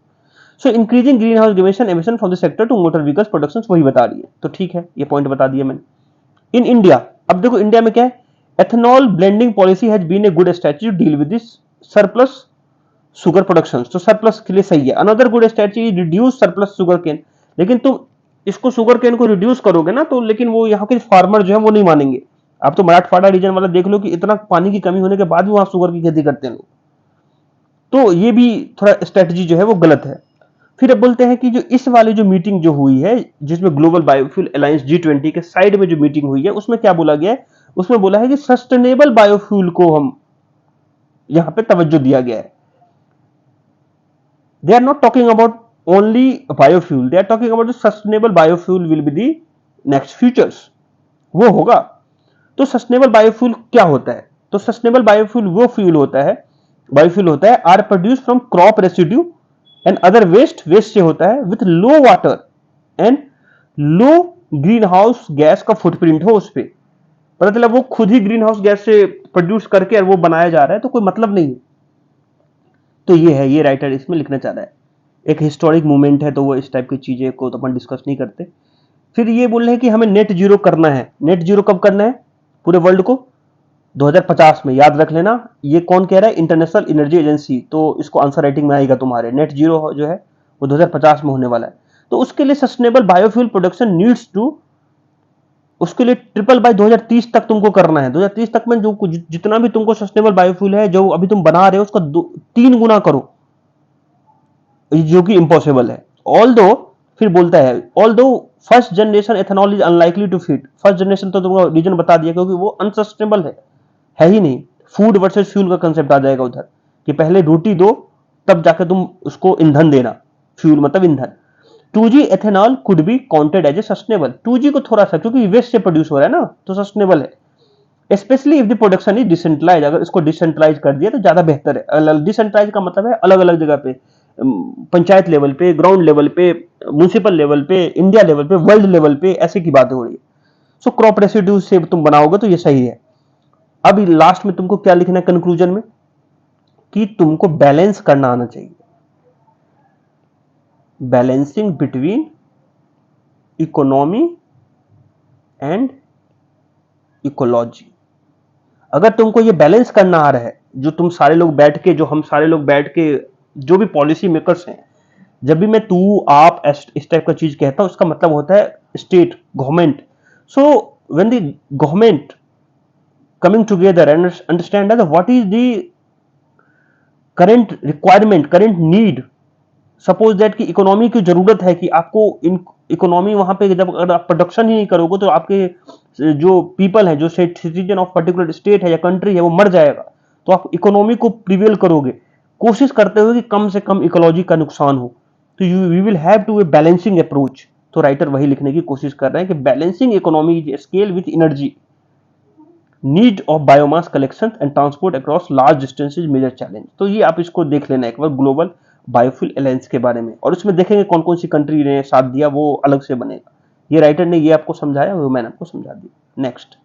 A: So increasing greenhouse emission from the sector to motor vehicles production, वही बता रही है। तो ठीक है, ये पॉइंट बता दिया मैंने। इन इंडिया, अब देखो इंडिया में क्या है, ethanol blending policy has been a good strategy to deal with this surplus sugar production. तो सरप्लस के लिए सही है। Another good strategy reduce surplus sugarcane, लेकिन तुम इसको शुगर केन को रिड्यूस करोगे ना, तो लेकिन वो यहाँ के फार्मर जो है वो नहीं मानेंगे। आप तो मराठवाड़ा रीजन वाला देख लो कि इतना पानी की कमी होने के बाद भी वहां शुगर की खेती करते हैं लोग। तो ये भी थोड़ा स्ट्रेटजी जो है वो गलत है। फिर अब बोलते हैं कि जो इस वाली जो मीटिंग जो हुई है, जिसमें ग्लोबल बायोफ्यूल अलायंस G20 के साइड में जो मीटिंग हुई है, उसमें क्या बोला गया है? उसमें बोला है कि सस्टेनेबल बायोफ्यूल को हम यहां पे तवज्जो दिया गया है। They are not talking about only biofuel, they are talking about the sustainable biofuel will be the next futures, वो होगा। तो सस्टेनेबल बायोफ्यूल क्या होता है? तो सस्टेनेबल बायोफ्यूल वो फ्यूल होता है, बायोफ्यूल होता है are produce from crop residue and other waste, waste से होता है, with low water and low greenhouse gas का फुटप्रिंट हो उस पर। पता चला वो खुद ही ग्रीन हाउस गैस से प्रोड्यूस करके और वो बनाया जा रहा है, तो कोई मतलब नहीं है। तो ये है, ये राइटर इसमें लिखना चाह रहा है। एक हिस्टोरिक मूवमेंट है, तो वो इस टाइप की चीजें को तो अपन डिस्कस नहीं करते। फिर ये बोल रहे हैं कि हमें नेट जीरो करना है। नेट जीरो कब करना है पूरे वर्ल्ड को? 2050 में। याद रख लेना, ये कौन कह रहा है? International energy agency. तो इसको आंसर राइटिंग में आएगा तुम्हारे। नेट जीरो जो है वो 2050 में होने वाला है। तो उसके लिए sustainable biofuel production needs to, उसके लिए ट्रिपल बाय 2030 तक तुमको करना है। 2030 तक में जो जितना भी तुमको सस्टेनेबल बायोफ्यूल है जो अभी तुम बना रहे हो उसका 3 गुना करो, जो कि इम्पॉसिबल है। ऑल दो, फिर बोलता है although first generation ethanol is unlikely to fit. First generation तो तुमको रीजन बता दिया क्योंकि वो अनसस्टेनेबल है ही नहीं। फूड वर्सेस फ्यूल का कंसेप्ट आ जाएगा उधर कि पहले रोटी दो तब जाके तुम उसको ईंधन देना, फ्यूल मतलब ईंधन। 2G ethanol could be counted as a sustainable. 2G को थोड़ा सा, क्योंकि वेस्ट से प्रोड्यूस हो रहा है ना, तो सस्टेनेबल है। Specially if the production is decentralise, अगर इसको डिसेंट्रलाइज कर दिया तो ज्यादा बेहतर है। डिसेंट्रलाइज का मतलब है अलग अलग जगह पे, पंचायत लेवल पे, ग्राउंड लेवल पे, म्यूनिसिपल लेवल पे, इंडिया लेवल पे, वर्ल्ड लेवल पे, ऐसे की बात हो रही है। सो क्रॉप रेसिड्यू से तुम बनाओगे तो ये सही है। अब लास्ट में तुमको क्या लिखना है कंक्लूजन में, कि तुमको बैलेंस करना आना चाहिए, balancing between economy and ecology. अगर तुमको ये बैलेंस करना आ रहा है, जो तुम सारे लोग बैठ के, जो हम सारे लोग बैठ के, जो भी पॉलिसी मेकर्स हैं, जब भी मैं तू आप इस टाइप का चीज कहता हूं, उसका मतलब होता है state government. So when the government coming together and understand that what is the current requirement, current need, suppose that कि इकोनॉमी की जरूरत है कि आपको इन इकोनॉमी वहां पे जब अगर आप प्रोडक्शन ही नहीं करोगे तो आपके जो पीपल है, जो सिटीजन ऑफ पर्टिकुलर स्टेट है या कंट्री है, वो मर जाएगा। तो आप इकोनॉमी को प्रिवेल करोगे, कोशिश करते हुए कि कम से कम इकोलॉजी का नुकसान हो। तो you we will have to a balancing approach. तो राइटर वही लिखने की कोशिश कर रहे हैं कि balancing economy scale with energy, need of biomass collection and transport across large distances major challenge. तो ये आप इसको देख लेना एक बार, ग्लोबल बायोफ्यूल अलायंस के बारे में, और उसमें देखेंगे कौन कौन सी कंट्री ने साथ दिया, वो अलग से बनेगा। ये राइटर ने ये आपको समझाया, वो मैंने आपको समझा दिया। Next,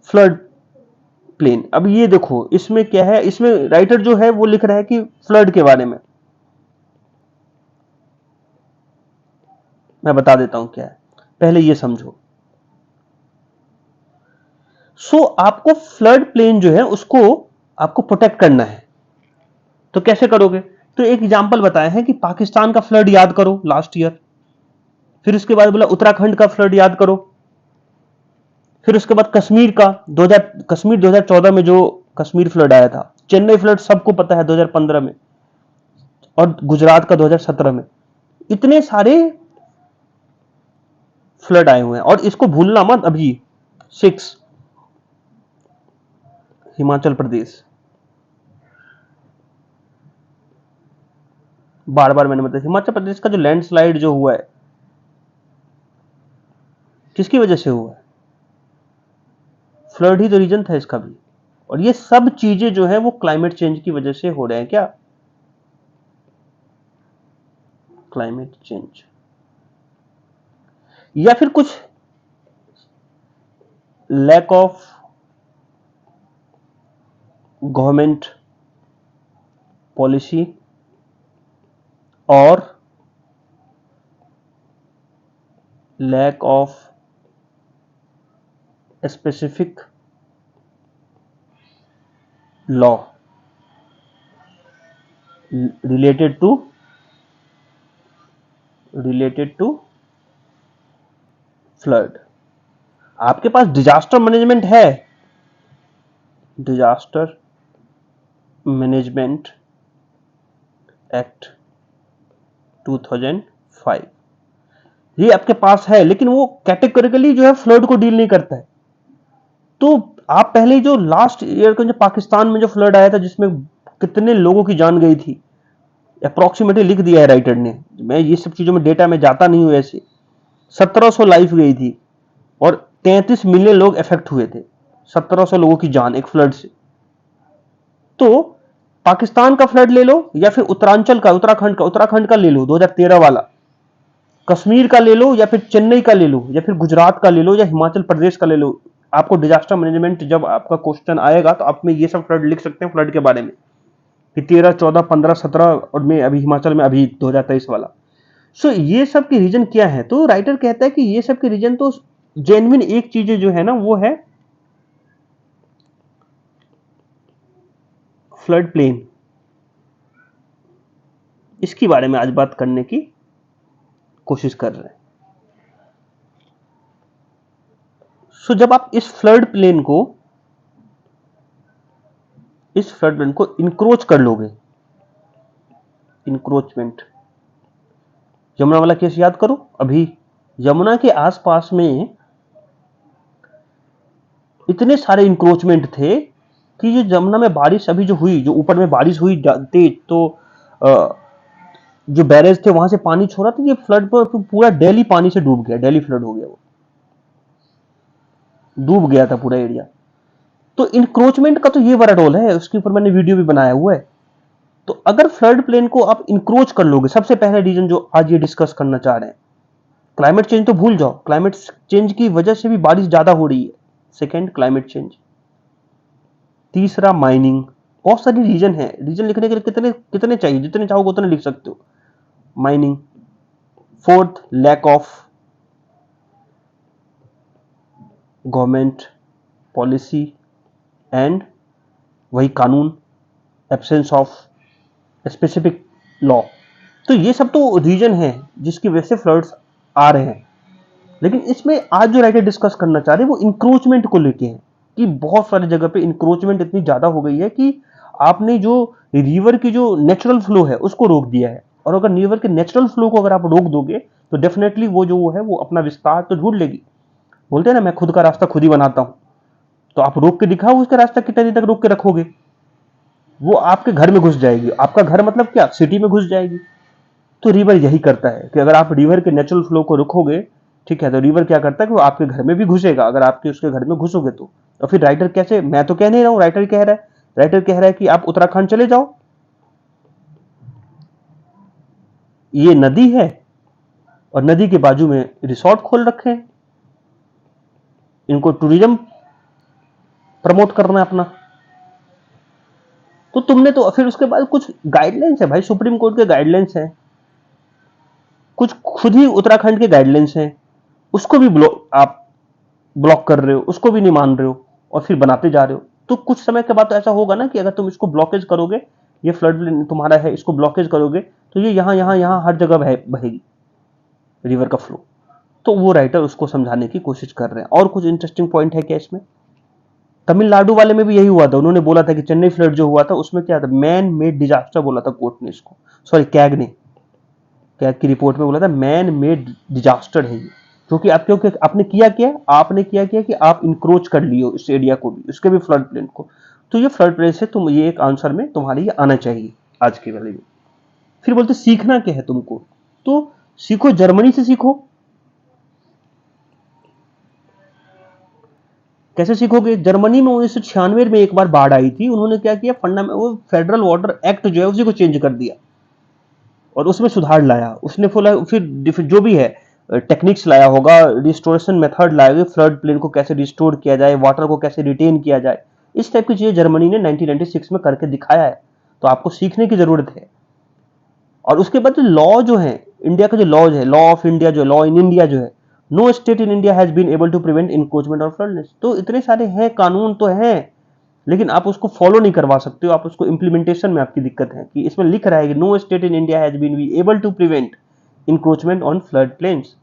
A: flood plain. अब ये देखो इसमें क्या है, इसमें राइटर जो है वो लिख रहा है कि फ्लड के बारे में। मैं बता देता हूं क्या है, पहले ये समझो। आपको फ्लड प्लेन जो है उसको आपको प्रोटेक्ट करना है। तो कैसे करोगे? तो एक एग्जांपल बताए हैं कि पाकिस्तान का फ्लड याद करो लास्ट ईयर, फिर उसके बाद बोला उत्तराखंड का फ्लड याद करो, फिर उसके बाद कश्मीर का 2014 में जो कश्मीर फ्लड आया था, चेन्नई फ्लड सबको पता है 2015 में, और गुजरात का 2017 में। इतने सारे फ्लड आए हुए हैं। और इसको भूलना मत, अभी 6 हिमाचल प्रदेश, बार बार मैंने बताया, हिमाचल प्रदेश का जो लैंडस्लाइड जो हुआ है किसकी वजह से हुआ है? फ्लड ही तो रीजन था इसका भी। और ये सब चीजें जो है वो क्लाइमेट चेंज की वजह से हो रहे हैं। क्या? क्लाइमेट चेंज, या फिर कुछ लैक ऑफ गवर्नमेंट पॉलिसी और lack of specific law related to flood. आपके पास डिजास्टर मैनेजमेंट है, डिजास्टर मैनेजमेंट एक्ट 2005, ये आपके पास है, लेकिन वो कैटेगोरिकली जो है फ्लड को डील नहीं करता है। तो आप पहले जो लास्ट ईयर का जो पाकिस्तान में जो फ्लड आया था, जिसमें कितने लोगों की जान गई थी, अप्रोक्सीमेटली लिख दिया है राइटर ने। मैं ये सब चीजों में डेटा में जाता नहीं हूं ऐसे। 1700 लाइफ गई थी और 33 मिलियन लोग इफेक्ट हुए थे। 1700 लोगों की जान एक फ्लड से। तो पाकिस्तान का फ्लड ले लो, या फिर उत्तरांचल का, उत्तराखंड का ले लो 2013 वाला, कश्मीर का ले लो, या फिर चेन्नई का ले लो, या फिर गुजरात का ले लो, या हिमाचल प्रदेश का ले लो। आपको डिजास्टर मैनेजमेंट जब आपका क्वेश्चन आएगा तो आप में ये सब फ्लड लिख सकते हैं, फ्लड के बारे में कि 13, 14, 15, 17 और में अभी हिमाचल में अभी 2023 वाला। ये सब के रीजन क्या है? तो राइटर कहता है कि ये सब के रीजन तो जेन्युइन एक चीज जो है ना, वो है फ्लड प्लेन। इसके बारे में आज बात करने की कोशिश कर रहे हैं। सो जब आप इस फ्लड प्लेन को इंक्रोच कर लोगे, इंक्रोचमेंट, यमुना वाला केस याद करो। अभी यमुना के आसपास में इतने सारे इंक्रोचमेंट थे कि जो यमुना में बारिश अभी जो हुई, जो ऊपर में बारिश हुई तेज, तो जो बैरेज थे वहां से पानी छोड़ा, तो ये फ्लड पर पूरा दिल्ली पानी से डूब गया, दिल्ली फ्लड हो गया, वो डूब गया था पूरा एरिया। तो इंक्रोचमेंट का तो ये बड़ा रोल है, उसके ऊपर मैंने वीडियो भी बनाया हुआ है। तो अगर फ्लड प्लेन को आप इंक्रोच कर लोगे, सबसे पहले रीजन जो आज ये डिस्कस करना चाह रहे हैं, क्लाइमेट चेंज तो भूल जाओ, क्लाइमेट चेंज की वजह से भी बारिश ज्यादा हो रही है। Second, climate change. तीसरा, माइनिंग। बहुत सारी रीजन है, रीजन लिखने के लिए कितने कितने चाहिए, जितने चाहोगे उतने लिख सकते हो। Mining. Fourth, lack of government policy and वही कानून, एब्सेंस ऑफ स्पेसिफिक लॉ। तो ये सब तो रीजन है जिसकी वजह से फ्लड्स आ रहे हैं। लेकिन इसमें आज जो राइटर डिस्कस करना चाह रहे हैं वो इंक्रोचमेंट को लेके है, कि बहुत सारी जगह पे इंक्रोचमेंट इतनी ज्यादा हो गई है कि आपने जो रिवर की जो नेचुरल फ्लो है उसको रोक दिया है। और अगर रिवर के नेचुरल फ्लो को अगर आप रोक दोगे तो डेफिनेटली वो जो है वो अपना विस्तार तो ढूंढ लेगी। बोलते हैं ना, मैं खुद का रास्ता खुद ही बनाता हूं। तो आप रोक के दिखाओ उसका रास्ता, कितनी देर तक रोक के रखोगे? वो आपके घर में घुस जाएगी। आपका घर मतलब क्या, सिटी में घुस जाएगी। तो रिवर यही करता है कि अगर आप रिवर के नेचुरल फ्लो को रोकोगे, ठीक है, तो रिवर क्या करता है कि वो आपके घर में भी घुसेगा, अगर आपके उसके घर में घुसोगे तो। और फिर राइटर कैसे, मैं तो कह नहीं रहा हूं, राइटर कह रहा है, कि आप उत्तराखंड चले जाओ, ये नदी है और नदी के बाजू में रिसोर्ट खोल रखे हैं, इनको टूरिज्म प्रमोट करना है अपना। तो तुमने तो फिर उसके बाद कुछ गाइडलाइंस है भाई, सुप्रीम कोर्ट के गाइडलाइंस है, कुछ खुद ही उत्तराखंड के गाइडलाइंस हैं, उसको भी आप ब्लॉक कर रहे हो, उसको भी नहीं मान रहे हो और फिर बनाते जा रहे हो। तो कुछ समय के बाद तो ऐसा होगा ना कि अगर तुम इसको ब्लॉकेज करोगे, ये फ्लड तुम्हारा है, इसको ब्लॉकेज करोगे तो ये यहां यहां यहां हर जगह बहेगी रिवर का फ्लो। तो वो राइटर उसको समझाने की कोशिश कर रहे हैं। और कुछ इंटरेस्टिंग पॉइंट है क्या इसमें? तमिलनाडु वाले में भी यही हुआ था, उन्होंने बोला था कि चेन्नई फ्लड जो हुआ था उसमें क्या था, मैन मेड डिजास्टर बोला था कोर्ट ने इसको, सॉरी कैग ने, कैग की रिपोर्ट में बोला था मैन मेड डिजास्टर है ये। क्योंकि आप, क्योंकि आपने किया क्या, कि आप इंक्रोच कर लियो इस एरिया को भी, उसके भी फ्लड प्लेन को। तो ये फ्लड प्लेन से तुम, ये एक आंसर में तुम्हारे ये आना चाहिए आज के वाले में। फिर बोलते सीखना क्या है तुमको, तो सीखो, जर्मनी से सीखो। कैसे सीखोगे? जर्मनी में 1996 में एक बार बाढ़ आई थी, उन्होंने क्या किया, वो फेडरल वाटर एक्ट जो है उसी को चेंज कर दिया और उसमें सुधार लाया। उसने फिर जो भी है टेक्निक्स लाया होगा, रिस्टोरेशन मेथड लाया होगा, फ्लड प्लेन को कैसे रिस्टोर किया जाए, वाटर को कैसे रिटेन किया जाए, इस टाइप की चीजें जर्मनी ने 1996 में करके दिखाया है। तो आपको सीखने की जरूरत है। और उसके बाद लॉ जो है, इंडिया का जो लॉज है, लॉ ऑफ इंडिया जो है, लॉ इन इंडिया जो है, no state in India has been able to prevent encroachment of floodness. तो इतने सारे हैं, कानून तो हैं, लेकिन आप उसको फॉलो नहीं करवा सकते हो, आप उसको इंप्लीमेंटेशन में आपकी दिक्कत है। कि इसमें लिख रहा है कि no state in India has been able to prevent encroachment on flood plains.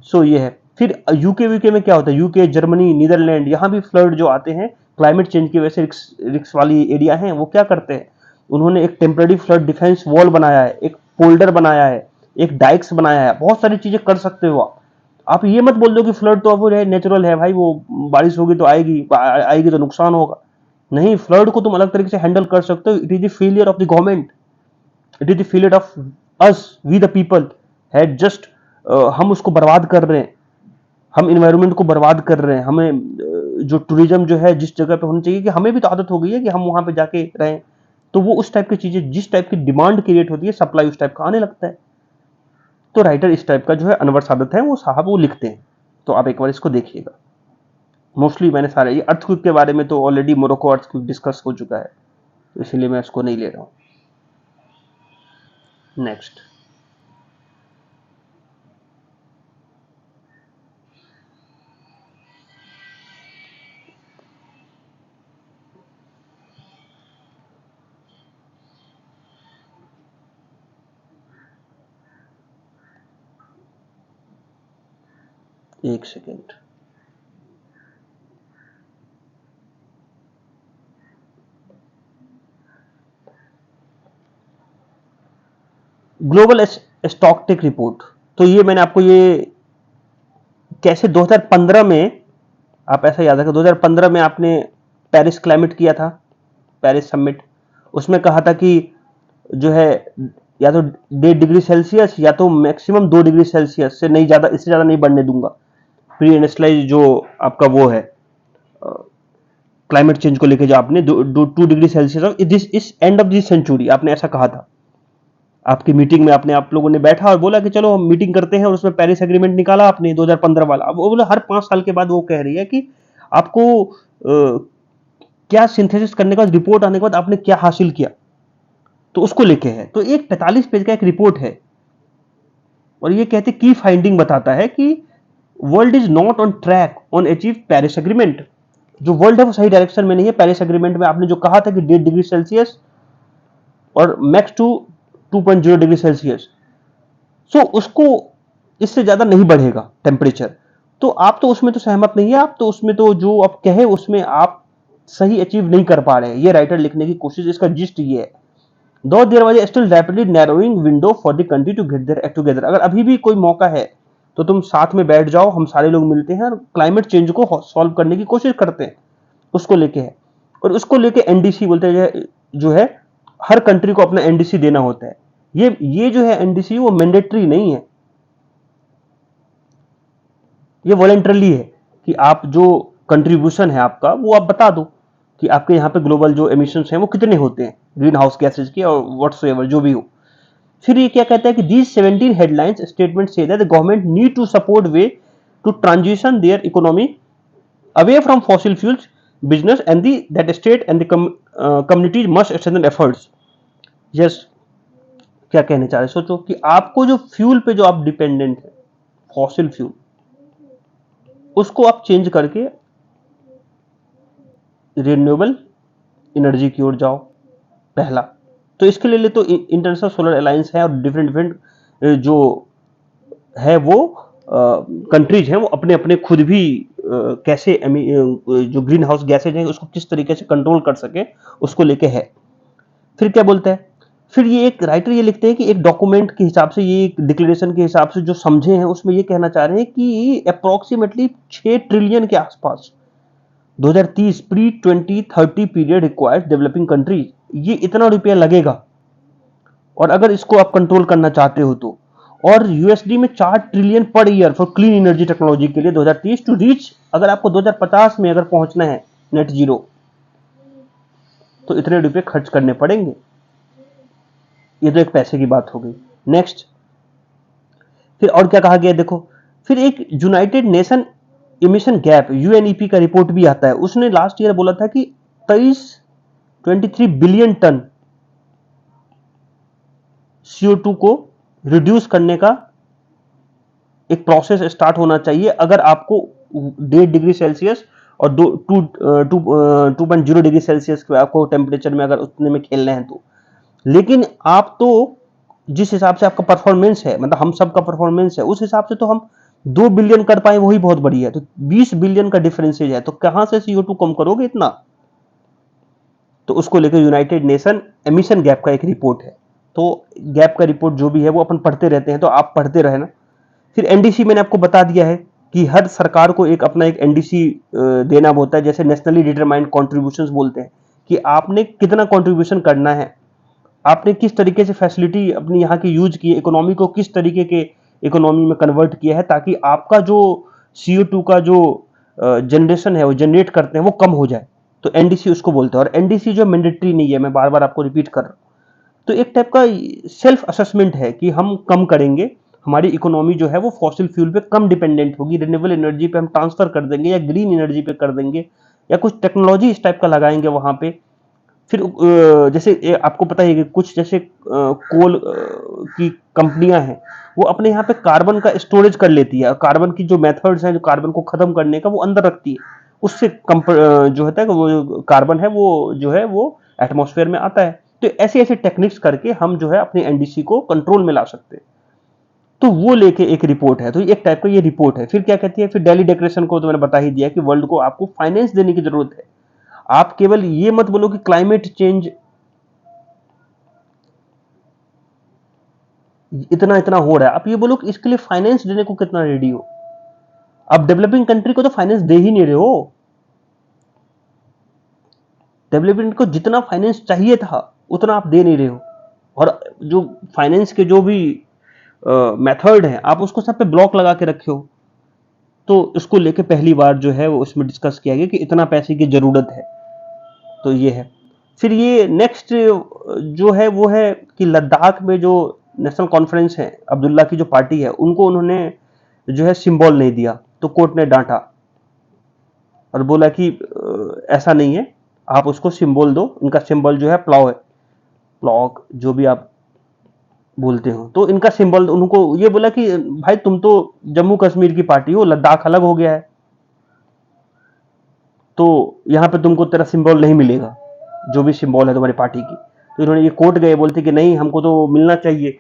A: So ये है। फिर यूके वीके में क्या होता है, यूके, जर्मनी, नीदरलैंड, यहाँ भी फ्लड जो आते हैं क्लाइमेट चेंज की वजह से, रिक्स वाली एरिया है, वो क्या करते हैं, उन्होंने एक टेम्पररी फ्लड डिफेंस वॉल बनाया है, एक पोल्डर बनाया है, एक डाइक्स बनाया है, बहुत सारी चीजें कर सकते हो आप ये मत बोल दो कि फ्लड तो अब नेचुरल है भाई, वो बारिश होगी तो आएगी तो नुकसान होगा। नहीं, फ्लड को तुम अलग तरीके से हैंडल कर सकते हो। It is the failure of the government, it is the failure of us, we the people है जस्ट। हम उसको बर्बाद कर रहे हैं, हम इन्वायरमेंट को बर्बाद कर रहे हैं। हमें जो टूरिज्म जो है जिस जगह पे होनी चाहिए, कि हमें भी तो आदत हो गई है कि हम वहां पे जाके रहें, तो वो उस टाइप की चीजें, जिस टाइप की डिमांड क्रिएट होती है, सप्लाई उस टाइप का आने लगता है। तो राइटर इस टाइप का जो है अनवर सादत है, वो साहब वो लिखते हैं। तो आप एक बार इसको देखिएगा। मोस्टली मैंने सारे, ये अर्थक्वेक के बारे में तो ऑलरेडी मोरक्को अर्थक्वेक डिस्कस हो चुका है, तो इसीलिए मैं इसको नहीं ले रहा हूं। नेक्स्ट। एक second. Global stock take report, तो ये मैंने आपको ये कैसे 2015 में, आप ऐसा याद रखें 2015 में आपने पेरिस क्लाइमेट किया था, पेरिस समिट, उसमें कहा था कि जो है या तो 1.5 डिग्री सेल्सियस या तो मैक्सिमम 2 डिग्री सेल्सियस से नहीं ज्यादा, इससे ज्यादा नहीं बढ़ने दूंगा। प्री इंडस्ट्रियलाइज जो आपका वो है क्लाइमेट चेंज को लेकर, जो आपने 2 डिग्री सेल्सियस ऑफ दिस इस एंड ऑफ दिस सेंचुरी, आपने ऐसा कहा था आपकी मीटिंग में। आपने आप लोगों ने बैठा और बोला कि चलो हम मीटिंग करते हैं, और उसमें पेरिस एग्रीमेंट निकाला आपने 2015 वाला। अब वो बोला हर 5 साल के बाद वो कह रही है कि आपको क्या सिंथेसिस करने के बाद, रिपोर्ट आने के बाद आपने क्या हासिल किया, तो उसको लेके है। तो एक 45 पेज का एक रिपोर्ट है, और ये कहते की फाइंडिंग बताता है कि world is not on track on achieve Paris agreement. जो वर्ल्ड है वो सही डायरेक्शन में नहीं है। पेरिस एग्रीमेंट में आपने जो कहा था कि 1.5 डिग्री सेल्सियस और मैक्स टू 2.0 डिग्री सेल्सियस, सो उसको इससे ज्यादा नहीं बढ़ेगा टेम्परेचर। तो आप तो उसमें तो सहमत नहीं है, आप तो उसमें तो जो आप कहे उसमें आप सही अचीव नहीं कर पा रहे हैं। ये राइटर लिखने की कोशिश, इसका जिस्ट ये है। Though there was still rapidly narrowing window for the country to get their act together. अगर अभी भी कोई मौका है तो तुम साथ में बैठ जाओ, हम सारे लोग मिलते हैं और क्लाइमेट चेंज को सॉल्व करने की कोशिश करते हैं, उसको लेके है। और उसको लेके एनडीसी बोलते हैं, जो है हर कंट्री को अपना एनडीसी देना होता है। ये जो है एनडीसी वो मैंडेटरी नहीं है, ये वॉलेंटरली है कि आप जो कंट्रीब्यूशन है आपका वो आप बता दो कि आपके यहाँ पे ग्लोबल जो एमिशंस हैं वो कितने होते हैं ग्रीन हाउस गैसेज के, और व्हाट्सएवर जो भी हो। फिर ये क्या कहता है कि दीज 17 हेडलाइंस स्टेटमेंट से that the government need to support way to transition their economy away from fossil fuels business, and that state and the communities must strengthen efforts. Yes, क्या कहने चाह रहे, सोचो कि आपको जो फ्यूल पे जो आप डिपेंडेंट है, फॉसिल फ्यूल, उसको आप चेंज करके रिन्यूएबल एनर्जी की ओर जाओ, पहला। तो इसके लिए तो इंटरनेशनल सोलर अलायंस है, और डिफरेंट डिफरेंट जो है वो कंट्रीज हैं वो अपने अपने खुद भी कैसे जो ग्रीन हाउस गैसेज हैं उसको किस तरीके से कंट्रोल कर सके, उसको लेके है। फिर क्या बोलता है, फिर ये एक राइटर ये लिखते हैं कि एक डॉक्यूमेंट के हिसाब से, ये एक डिक्लेरेशन के हिसाब से जो समझे हैं, उसमें ये कहना चाह रहे हैं कि अप्रोक्सीमेटली 6 ट्रिलियन के आसपास 2030 pre 2030 period required developing countries, ये इतना रुपया लगेगा। और अगर इसको आप कंट्रोल करना चाहते हो तो, और यूएसडी में 4 trillion per year for clean energy technology के लिए 2030 टू रीच, अगर आपको 2050 में अगर पहुंचना है नेट जीरो, तो इतने रुपए खर्च करने पड़ेंगे। ये तो एक पैसे की बात हो गई। नेक्स्ट, फिर और क्या कहा गया देखो, फिर एक United nation emission gap UNEP का रिपोर्ट भी आता है। उसने लास्ट ईयर बोला था कि 23 बिलियन टन CO2 को रिड्यूस करने का एक प्रोसेस स्टार्ट होना चाहिए, अगर आपको 1.5 डिग्री सेल्सियस और 2.0 डिग्री सेल्सियस के आपको टेम्परेचर में अगर उतने में खेलने हैं तो। लेकिन आप तो जिस हिसाब से आपका परफॉर्मेंस है, मतलब हम सब का परफॉर्मेंस है, उस हिसाब से तो हम 2 बिलियन कर पाए वही बहुत बड़ी है। तो 20 बिलियन का डिफरेंसेज है, तो कहां से CO2 कम करोगे इतना। तो उसको लेकर यूनाइटेड नेशन एमिशन गैप का एक रिपोर्ट है। तो गैप का रिपोर्ट जो भी है वो अपन पढ़ते रहते हैं, तो आप पढ़ते रहे ना। फिर एनडीसी मैंने आपको बता दिया है कि हर सरकार को एक अपना एक एनडीसी देना होता है, जैसे नेशनली डिटरमाइंड कॉन्ट्रीब्यूशंस बोलते हैं, कि आपने कितना कॉन्ट्रीब्यूशन करना है, आपने किस तरीके से फैसिलिटी अपनी यहाँ की यूज की, इकोनॉमी को किस तरीके के इकोनॉमी में कन्वर्ट किया है, ताकि आपका जो CO2 का जो जनरेशन है वो जनरेट करते हैं वो कम हो जाए। तो एनडीसी उसको बोलते हैं। और एनडीसी जो मैंडेटरी नहीं है, मैं बार बार आपको रिपीट कर रहा हूँ। तो एक टाइप का सेल्फ असेसमेंट है कि हम कम करेंगे, हमारी इकोनॉमी जो है वो फॉसिल फ्यूल पे कम डिपेंडेंट होगी, रिन्यूएबल एनर्जी पे हम ट्रांसफर कर देंगे, या ग्रीन एनर्जी पे कर देंगे, या कुछ टेक्नोलॉजी इस टाइप का लगाएंगे वहां पे। फिर जैसे आपको पता है कि कुछ जैसे कोल की कंपनियां हैं, वो अपने यहाँ पे कार्बन का स्टोरेज कर लेती है, और कार्बन की जो मेथड्स हैं जो कार्बन को खत्म करने का वो अंदर रखती है, उससे जो होता है वो कार्बन है वो जो है वो एटमॉस्फेयर में आता है। तो ऐसे ऐसे टेक्निक्स करके हम जो है अपने एनडीसी को कंट्रोल में ला सकते हैं। तो वो लेके एक रिपोर्ट है, तो एक टाइप का ये रिपोर्ट है। फिर क्या कहती है, फिर डेली डेक्रेशन को तो मैंने बता ही दिया कि वर्ल्ड को आपको फाइनेंस देने की जरूरत है। आप केवल ये मत बोलो कि क्लाइमेट चेंज इतना इतना हो रहा है, आप ये बोलो कि इसके लिए फाइनेंस देने को कितना रेडी हो। आप डेवलपिंग कंट्री को तो फाइनेंस दे ही नहीं रहे हो। डेवलपमेंट को जितना फाइनेंस चाहिए था उतना आप दे नहीं रहे हो, और जो फाइनेंस के जो भी मेथड है आप उसको सब पे ब्लॉक लगा के रखे हो। तो इसको लेके पहली बार जो है वो उसमें डिस्कस किया गया कि इतना पैसे की जरूरत है। तो ये है। फिर ये नेक्स्ट जो है वो है कि लद्दाख में जो नेशनल कॉन्फ्रेंस है, अब्दुल्ला की जो पार्टी है, उनको उन्होंने जो है सिंबल नहीं दिया, तो कोर्ट ने डांटा और बोला कि ऐसा नहीं है, आप उसको सिंबल दो। इनका सिंबल जो है प्लाव है, प्लॉग जो भी आप बोलते हो, तो इनका सिंबल, उनको ये बोला कि भाई तुम तो जम्मू कश्मीर की पार्टी हो, लद्दाख अलग हो गया है, तो यहां पे तुमको तेरा सिंबल नहीं मिलेगा, जो भी सिंबल है तुम्हारी पार्टी की। तो इन्होंने ये कोर्ट गए, बोलते कि नहीं हमको तो मिलना चाहिए।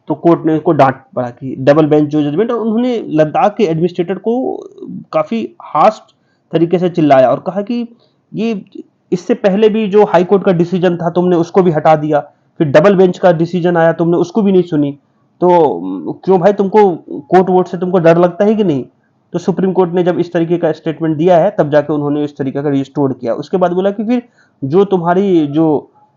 A: तो कोर्ट ने इसको डांट पड़ा कि डबल बेंच जो जजमेंट, और उन्होंने लद्दाख के एडमिनिस्ट्रेटर को काफी हार्श तरीके से चिल्लाया और कहा कि ये इससे पहले भी जो हाई कोर्ट का डिसीजन था तुमने उसको भी हटा दिया, फिर डबल बेंच का डिसीजन आया तुमने उसको भी नहीं सुनी। तो क्यों भाई, तुमको कोर्ट वोट से तुमको डर लगता है कि नहीं। तो सुप्रीम कोर्ट ने जब इस तरीके का स्टेटमेंट दिया है तब जाके उन्होंने इस तरीके का रिस्टोर किया। उसके बाद बोला कि फिर जो तुम्हारी जो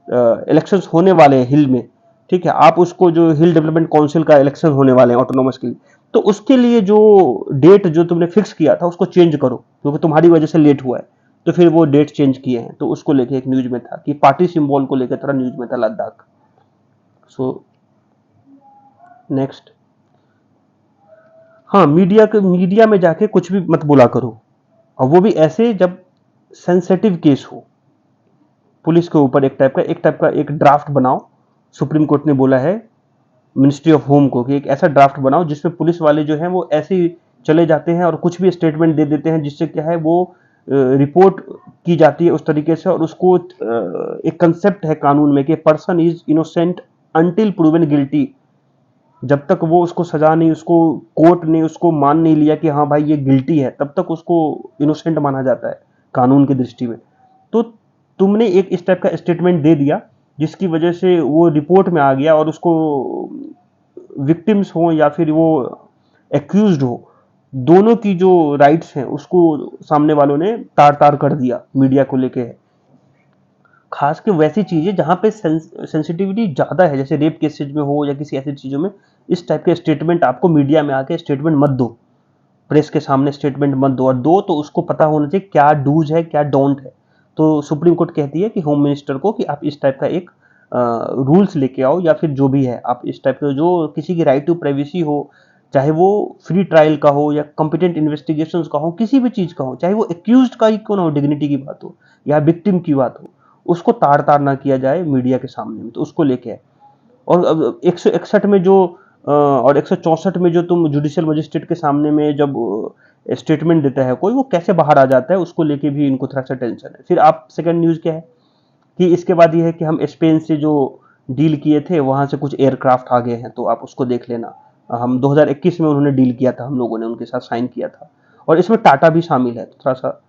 A: इलेक्शंस होने वाले हैं हिल में, ठीक है, आप उसको जो हिल डेवलपमेंट काउंसिल का इलेक्शन होने वाले हैं ऑटोनोमस के लिए, तो उसके लिए जो डेट जो तुमने फिक्स किया था उसको चेंज करो, क्योंकि तुम्हारी वजह से लेट हुआ है। तो फिर वो डेट चेंज किए हैं, तो उसको लेके एक न्यूज में था कि पार्टी सिंबल को लेकर थोड़ा न्यूज में था लद्दाख। सो नेक्स्ट, हाँ, मीडिया में जाके कुछ भी मत बोला करो, और वो भी ऐसे जब सेंसिटिव केस हो। पुलिस के ऊपर एक ड्राफ्ट बनाओ। सुप्रीम कोर्ट ने बोला है मिनिस्ट्री ऑफ होम को कि एक ऐसा ड्राफ्ट बनाओ जिसमें पुलिस वाले जो हैं वो ऐसे ही चले जाते हैं और कुछ भी स्टेटमेंट दे देते हैं, जिससे क्या है वो रिपोर्ट की जाती है उस तरीके से, और उसको एक कंसेप्ट है कानून में कि person is innocent until proven guilty. जब तक वो उसको सजा नहीं, उसको कोर्ट ने उसको मान नहीं लिया कि हाँ भाई ये गिल्टी है, तब तक उसको इनोसेंट माना जाता है कानून की दृष्टि में। तो तुमने एक इस टाइप का स्टेटमेंट दे दिया जिसकी वजह से वो रिपोर्ट में आ गया, और उसको विक्टिम्स हो या फिर वो एक्यूज्ड हो, दोनों की जो राइट्स हैं उसको सामने वालों ने तार तार कर दिया मीडिया को लेके। खास के वैसी चीजें जहां पे सेंसिटिविटी ज्यादा है, जैसे रेप केसेज में हो या किसी ऐसी चीजों में, इस टाइप के स्टेटमेंट आपको मीडिया में आके स्टेटमेंट मत दो, प्रेस के सामने स्टेटमेंट मत दो, और दो तो उसको पता होना चाहिए क्या डूज है क्या डोंट है। तो सुप्रीम कोर्ट कहती है कि होम मिनिस्टर को कि आप इस टाइप का एक रूल्स लेके आओ, या फिर जो भी है आप इस टाइप का जो किसी की राइट टू प्राइवेसी हो, चाहे वो फ्री ट्रायल का हो या कॉम्पिटेंट इन्वेस्टिगेशंस का हो, किसी भी चीज का हो, चाहे वो एक्यूज्ड का ही क्यों ना हो, डिग्निटी की बात हो या विक्टिम की बात हो, उसको तार तार ना किया जाए मीडिया के सामने में। तो उसको लेके है। और 161 में जो और 164 में जो तुम जुडिशियल मजिस्ट्रेट के सामने में जब स्टेटमेंट देता है कोई, वो कैसे बाहर आ जाता है, उसको लेके भी इनको थोड़ा सा टेंशन है। फिर आप सेकंड न्यूज क्या है कि इसके बाद ये है कि हम स्पेन से जो डील किए थे वहां से कुछ एयरक्राफ्ट आ गए हैं, तो आप उसको देख लेना। हम 2021 में उन्होंने डील किया था, हम लोगों ने उनके साथ साइन किया था, और इसमें टाटा भी शामिल है, थोड़ा सा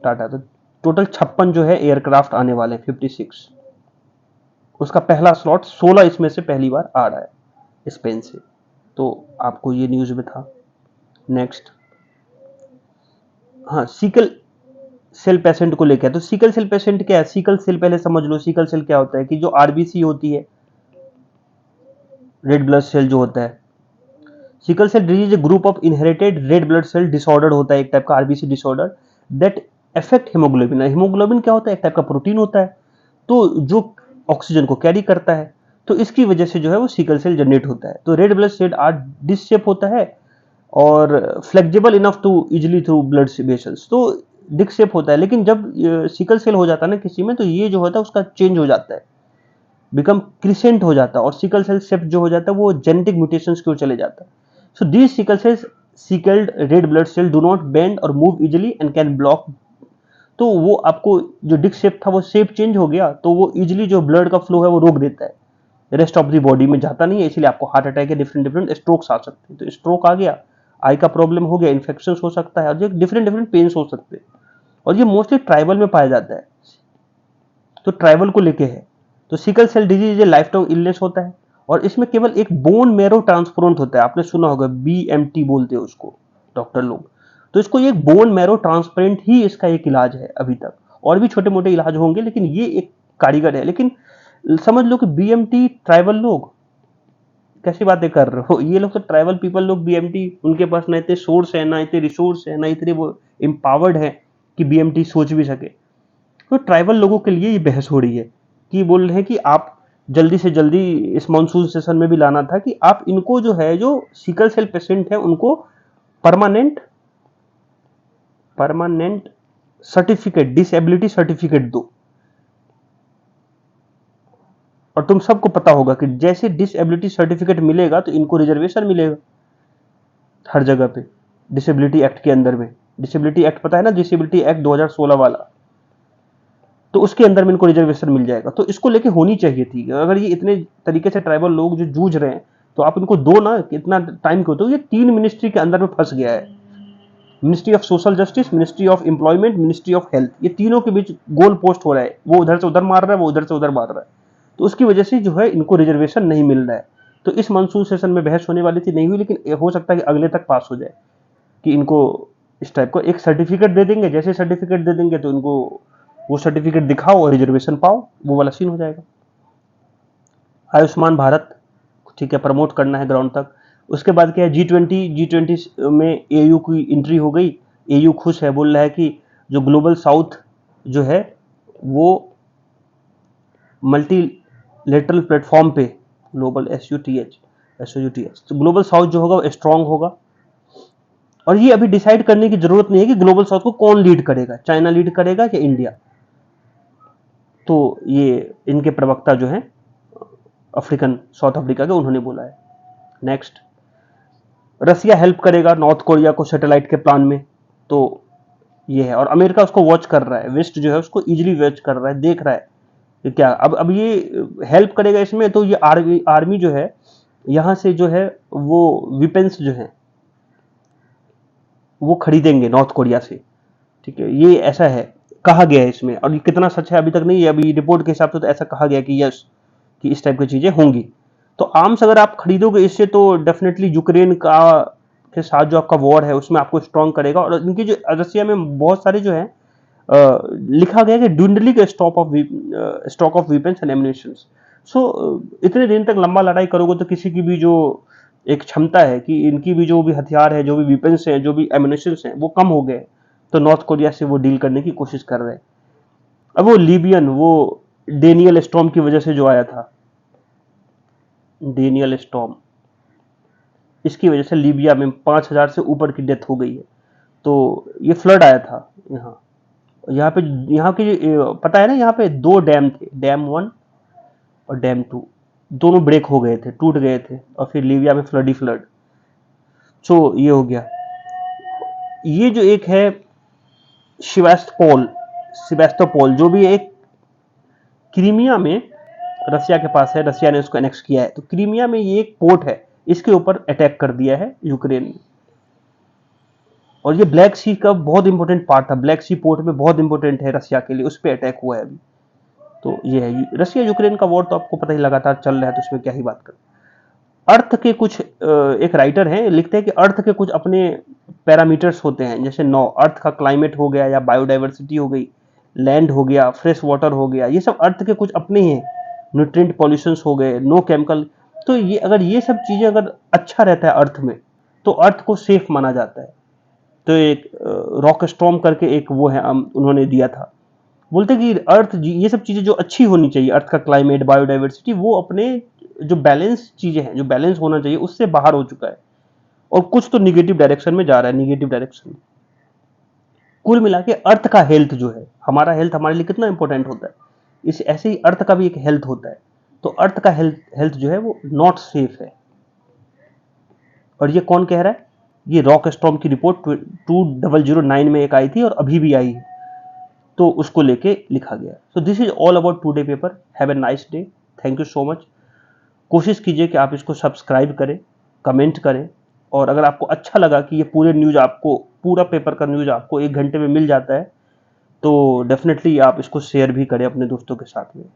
A: टाटा। तो टोटल 56 जो है एयरक्राफ्ट आने वाले हैं, 56। उसका पहला स्लॉट 16 इसमें से पहली बार आ रहा है स्पेन से। तो आपको ये न्यूज में था। नेक्स्ट, हाँ, सीकल सेल पेशेंट को लेकर। तो सीकल सेल पेशेंट क्या है, सीकल सेल पहले समझ लो। सीकल सेल क्या होता है कि जो आरबीसी होती है, रेड ब्लड सेल जो होता है, sickle cell disease a group of inherited red blood cell disorder होता है, एक टाइप का RBC disorder that affect haemoglobin. Haemoglobin क्या होता है, एक टाइप का प्रोटीन होता है, तो जो ऑक्सीजन को कैरी करता है, तो इसकी वजह से जो है वो सिकल सेल जनरेट होता है। तो red blood cell are disc shape होता है और flexible enough to easily through blood vessels, तो डिस्क शेप होता है। लेकिन जब सिकल सेल हो जाता है ना किसी में, तो ये जो होता है उसका चेंज हो जाता है, बिकम क्रिसेंट हो जाता है, और सिकल सेल शेप जो हो जाता है वो जेनेटिक म्यूटेशंस की ओर चले जाता है। So these sickle cells sickled red blood cell do not bend or move easily and can block. तो वो आपको जो डिस्क शेप था वो शेप चेंज हो गया, तो वो इजिली जो ब्लड का फ्लो है वो रोक देता है। रेस्ट ऑफ द बॉडी में जाता नहीं है, इसलिए आपको हार्ट अटैक या डिफरेंट डिफरेंट स्ट्रोक्स आ सकते हैं। तो स्ट्रोक आ गया, आई का प्रॉब्लम हो गया, इन्फेक्शन हो सकता है, और डिफरेंट डिफरेंट पेन्स हो सकते हैं, और ये मोस्टली ट्राइबल में पाया जाता है, तो ट्राइबल को लेके है। तो सिकल सेल डिजीज ये लाइफ टाइम इलनेस होता है, और इसमें केवल एक बोन मैरो ट्रांसप्लांट होता है, आपने सुना होगा बीएमटी बोलते हैं उसको डॉक्टर लोग। तो इसको ये बोन मैरो ट्रांसप्लांट ही इसका एक इलाज है अभी तक, और भी छोटे मोटे इलाज होंगे, लेकिन ये एक कारीगर है। लेकिन समझ लो कि बीएमटी ट्राइबल लोग, कैसी बातें कर रहे हो, ये लोग तो ट्राइबल पीपल लोग, बीएमटी उनके पास ना इतने सोर्स है, ना इतने रिसोर्स है, ना इतने वो एम्पावर्ड है कि बीएमटी सोच भी सके। तो ट्राइबल लोगों के लिए ये बहस हो रही है कि बोल रहे हैं कि आप जल्दी से जल्दी इस मानसून सेशन में भी लाना था कि आप इनको जो है, जो सिकल सेल पेशेंट है, उनको permanent permanent certificate, disability certificate दो। और तुम सबको पता होगा कि जैसे डिसेबिलिटी सर्टिफिकेट मिलेगा तो इनको रिजर्वेशन मिलेगा हर जगह पे, डिसेबिलिटी एक्ट के अंदर में। डिसेबिलिटी एक्ट पता है ना, डिसेबिलिटी एक्ट 2016 वाला, तो उसके अंदर में इनको रिजर्वेशन मिल जाएगा। तो इसको लेके होनी चाहिए थी, अगर ये इतने तरीके से ट्राइबल लोग जो जूझ रहे हैं, तो आप इनको दो ना, कितना टाइम क्यों। तो ये 3 मिनिस्ट्री के अंदर में फंस गया है, ministry of social justice, ministry of employment, ministry of health, ये तीनों के बीच गोल पोस्ट हो रहा है, वो उधर से उधर मार रहा है, वो उधर से उधर मार रहा है। तो उसकी वजह से जो है इनको रिजर्वेशन नहीं मिल रहा है। तो इस मानसून सेशन में बहस होने वाली थी, नहीं हुई, लेकिन हो सकता है कि अगले तक पास हो जाए, कि इनको इस टाइप को एक सर्टिफिकेट दे देंगे। जैसे सर्टिफिकेट दे देंगे तो इनको वो सर्टिफिकेट दिखाओ और रिजर्वेशन पाओ, वो वाला सीन हो जाएगा। आयुष्मान भारत, ठीक है, प्रमोट करना है ग्राउंड तक। उसके बाद क्या है, G20 में एयू की एंट्री हो गई। एयू खुश है, बोल रहा है कि जो ग्लोबल साउथ जो है वो मल्टीलेटरल प्लेटफॉर्म पे, ग्लोबल SUTH, तो ग्लोबल साउथ जो होगा वो स्ट्रांग होगा। और ये अभी डिसाइड करने की जरूरत नहीं है कि ग्लोबल साउथ को कौन लीड करेगा, चाइना लीड करेगा या इंडिया। तो ये इनके प्रवक्ता जो हैं अफ्रीकन, साउथ अफ्रीका के, उन्होंने बोला है। नेक्स्ट, रसिया हेल्प करेगा नॉर्थ कोरिया को सैटेलाइट के प्लान में, तो ये है। और अमेरिका उसको वॉच कर रहा है, वेस्ट जो है उसको इजीली वॉच कर रहा है, देख रहा है कि क्या अब ये हेल्प करेगा इसमें। तो ये आर्मी जो है यहाँ से जो है वो वेपन्स जो है वो खरीदेंगे नॉर्थ कोरिया से, ठीक है, ये ऐसा है, कहा गया है इसमें। और ये कितना सच है अभी तक नहीं है, अभी रिपोर्ट के हिसाब से तो ऐसा कहा गया कि यस, कि इस टाइप की चीजें होंगी। तो आर्म्स अगर आप खरीदोगे इससे, तो डेफिनेटली यूक्रेन का के साथ जो आपका वॉर है उसमें आपको स्ट्रांग करेगा। और इनकी जो रसिया में बहुत सारे जो है लिखा गया कि dwindling stock of weapons and ammunition. So इतने दिन तक लंबा लड़ाई करोगे तो किसी की भी जो एक क्षमता है कि इनकी भी जो भी हथियार है, जो भी वेपन्स हैं, जो भी एम्युनिशन हैं, वो कम हो गए। तो नॉर्थ कोरिया से वो डील करने की कोशिश कर रहे हैं। अब वो लीबियन, वो डेनियल स्टॉर्म की वजह से जो आया था, डेनियल स्टॉर्म, इसकी वजह से लीबिया में 5,000 से ऊपर की डेथ हो गई है। तो ये फ्लड आया था यहाँ पे, यहाँ की पता है ना, यहाँ पे 2 डैम थे, डैम 1 और डैम 2, दोनों ब्रेक हो गए थे, टूट गए थे, और फिर लीबिया में फ्लड ही फ्लड। सो ये हो गया। ये जो एक है सिवास्तोपोल, जो भी एक क्रीमिया में रसिया के पास है, रसिया ने उसको एनेक्स किया है। तो क्रीमिया में ये एक पोर्ट है, इसके ऊपर अटैक कर दिया है यूक्रेन ने। और ये ब्लैक सी का बहुत इंपॉर्टेंट पार्ट था, ब्लैक सी पोर्ट में बहुत इंपॉर्टेंट है रसिया के लिए, उस पर अटैक हुआ है अभी। तो ये है रसिया यूक्रेन का वॉर, तो आपको पता ही लगातार चल रहा है, तो उसमें क्या ही बात कर। अर्थ के कुछ एक राइटर हैं, लिखते हैं कि अर्थ के कुछ अपने पैरामीटर्स होते हैं, जैसे 9, अर्थ का क्लाइमेट हो गया, या बायोडाइवर्सिटी हो गई, लैंड हो गया, फ्रेश वाटर हो गया, ये सब अर्थ के कुछ अपने ही हैं। न्यूट्रिएंट पॉल्यूशन हो गए, नो केमिकल। तो ये अगर ये सब चीजें अगर अच्छा रहता है अर्थ में, तो अर्थ को सेफ माना जाता है। तो एक रॉक स्टॉर्म करके एक वो है, उन्होंने दिया था, बोलते कि अर्थ ये सब चीजें जो अच्छी होनी चाहिए, अर्थ का क्लाइमेट, बायोडाइवर्सिटी, वो अपने जो बैलेंस चीजें हैं, जो बैलेंस होना चाहिए, उससे बाहर हो चुका है, और कुछ तो निगेटिव डायरेक्शन में जा रहा है, निगेटिव डायरेक्शन। कुल मिला के अर्थ का हेल्थ जो है, हमारा हेल्थ हमारे लिए कितना इंपॉर्टेंट होता है, इस ऐसे ही अर्थ का भी एक हेल्थ होता है। तो अर्थ का हेल्थ जो है वो नॉट सेफ है। और ये कौन कह रहा है, ये रॉक स्टॉर्म की रिपोर्ट 2009 में एक आई थी, और अभी भी आई है, तो उसको लेके लिखा गया। So this is all about today paper. Have a nice day, thank you so much. कोशिश कीजिए कि आप इसको सब्सक्राइब करें, कमेंट करें, और अगर आपको अच्छा लगा कि ये पूरे न्यूज़ आपको, पूरा पेपर का न्यूज़ आपको 1 घंटे में मिल जाता है, तो डेफ़िनेटली आप इसको शेयर भी करें अपने दोस्तों के साथ में।